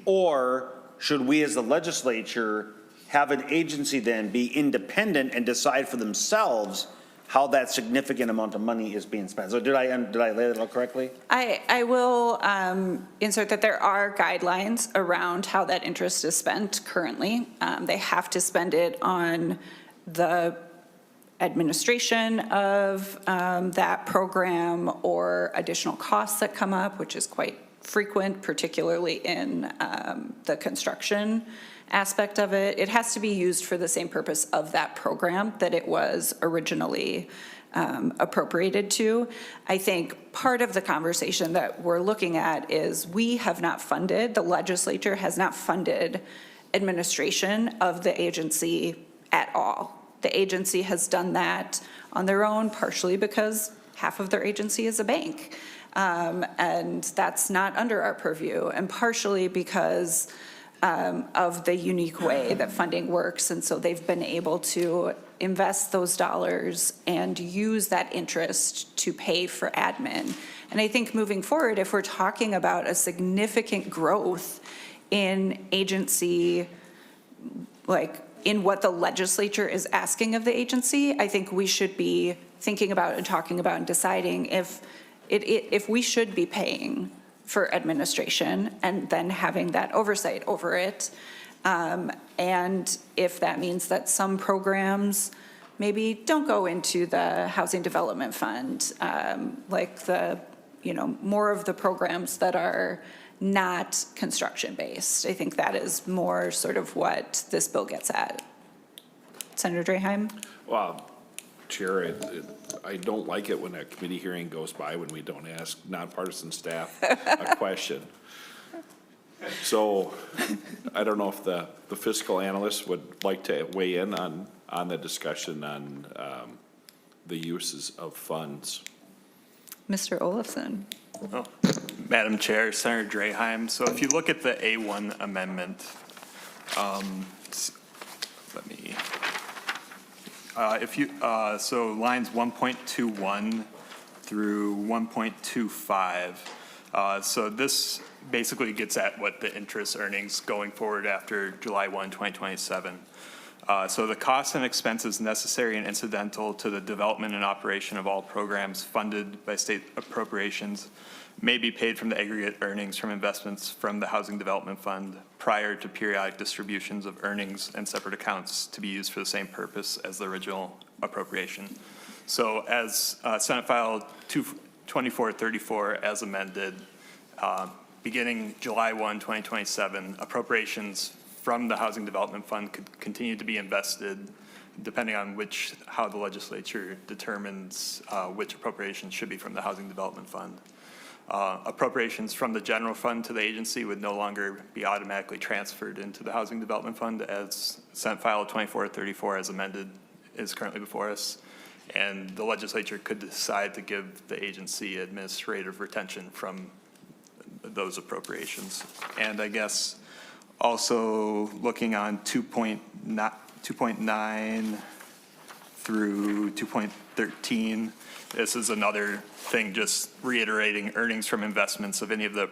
Or should we as the legislature have an agency then be independent and decide for themselves how that significant amount of money is being spent? So did I lay that out correctly? I will insert that there are guidelines around how that interest is spent currently. They have to spend it on the administration of that program or additional costs that come up, which is quite frequent, particularly in the construction aspect of it. It has to be used for the same purpose of that program that it was originally appropriated to. I think part of the conversation that we're looking at is we have not funded, the legislature has not funded administration of the agency at all. The agency has done that on their own, partially because half of their agency is a bank. And that's not under our purview, and partially because of the unique way that funding works. And so they've been able to invest those dollars and use that interest to pay for admin. And I think moving forward, if we're talking about a significant growth in agency, like in what the legislature is asking of the agency, I think we should be thinking about and talking about and deciding if we should be paying for administration and then having that oversight over it. And if that means that some programs maybe don't go into the Housing Development Fund, like the, you know, more of the programs that are not construction-based. I think that is more sort of what this bill gets at. Senator Draheim? Well, Chair, I don't like it when a committee hearing goes by when we don't ask nonpartisan staff a question. So I don't know if the fiscal analyst would like to weigh in on the discussion on the uses of funds. Mr. Olafson. Oh, Madam Chair, Senator Draheim, so if you look at the A1 amendment, so lines 1.21 through 1.25, so this basically gets at what the interest earnings going forward after July 1, 2027. So the costs and expenses necessary and incidental to the development and operation of all programs funded by state appropriations may be paid from the aggregate earnings from investments from the Housing Development Fund prior to periodic distributions of earnings and separate accounts to be used for the same purpose as the original appropriation. So as Senate File 2434 as amended, beginning July 1, 2027, appropriations from the Housing Development Fund could continue to be invested depending on how the legislature determines which appropriations should be from the Housing Development Fund. Appropriations from the general fund to the agency would no longer be automatically transferred into the Housing Development Fund as Senate File 2434 as amended is currently before us. And the legislature could decide to give the agency administrative retention from those appropriations. And I guess also looking on 2.9 through 2.13, this is another thing just reiterating earnings from investments of any of the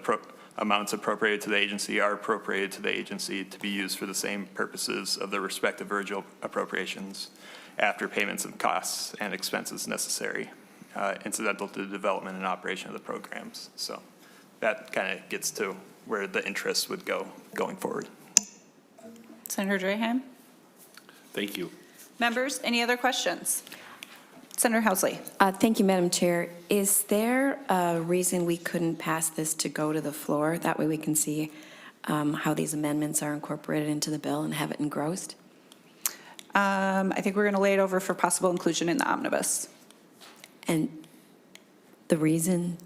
amounts appropriated to the agency are appropriated to the agency to be used for the same purposes of the respective original appropriations after payments of costs and expenses necessary, incidental to the development and operation of the programs. So that kind of gets to where the interest would go going forward. Senator Draheim? Thank you. Members, any other questions? Senator Housley. Thank you, Madam Chair. Is there a reason we couldn't pass this to go to the floor? That way we can see how these amendments are incorporated into the bill and have it engrossed? I think we're going to lay it over for possible inclusion in the omnibus. And the reason?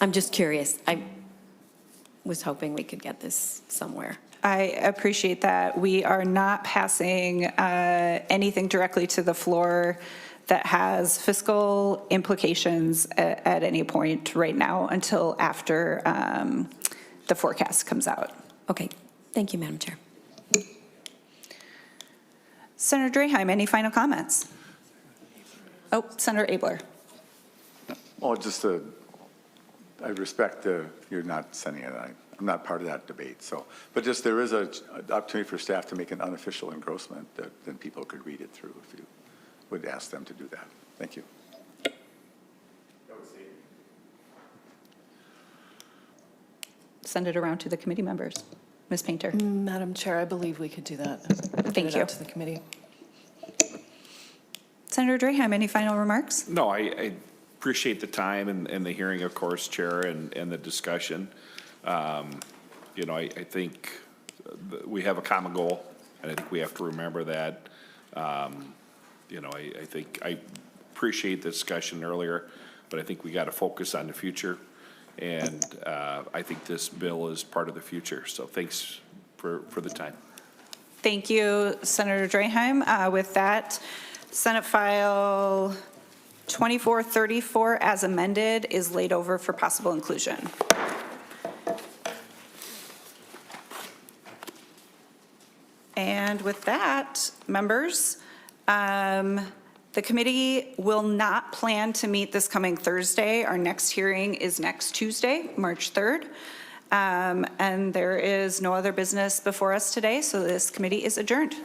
I'm just curious. I was hoping we could get this somewhere. I appreciate that. We are not passing anything directly to the floor that has fiscal implications at any point right now until after the forecast comes out. Okay. Thank you, Madam Chair. Senator Draheim, any final comments? Oh, Senator Abler. Well, just I respect you're not sending it. I'm not part of that debate. So, but just there is an opportunity for staff to make an unofficial engrossment that then people could read it through if you would ask them to do that. Thank you. Send it around to the committee members. Ms. Painter. Madam Chair, I believe we could do that. Thank you. To the committee. Senator Draheim, any final remarks? No, I appreciate the time and the hearing, of course, Chair, and the discussion. You know, I think we have a common goal, and I think we have to remember that. You know, I think I appreciate the discussion earlier, but I think we got to focus on the future. And I think this bill is part of the future. So thanks for the time. Thank you, Senator Draheim. With that, Senate File 2434 as amended is laid over for possible inclusion. And with that, members, the committee will not plan to meet this coming Thursday. Our next hearing is next Tuesday, March 3rd. And there is no other business before us today, so this committee is adjourned.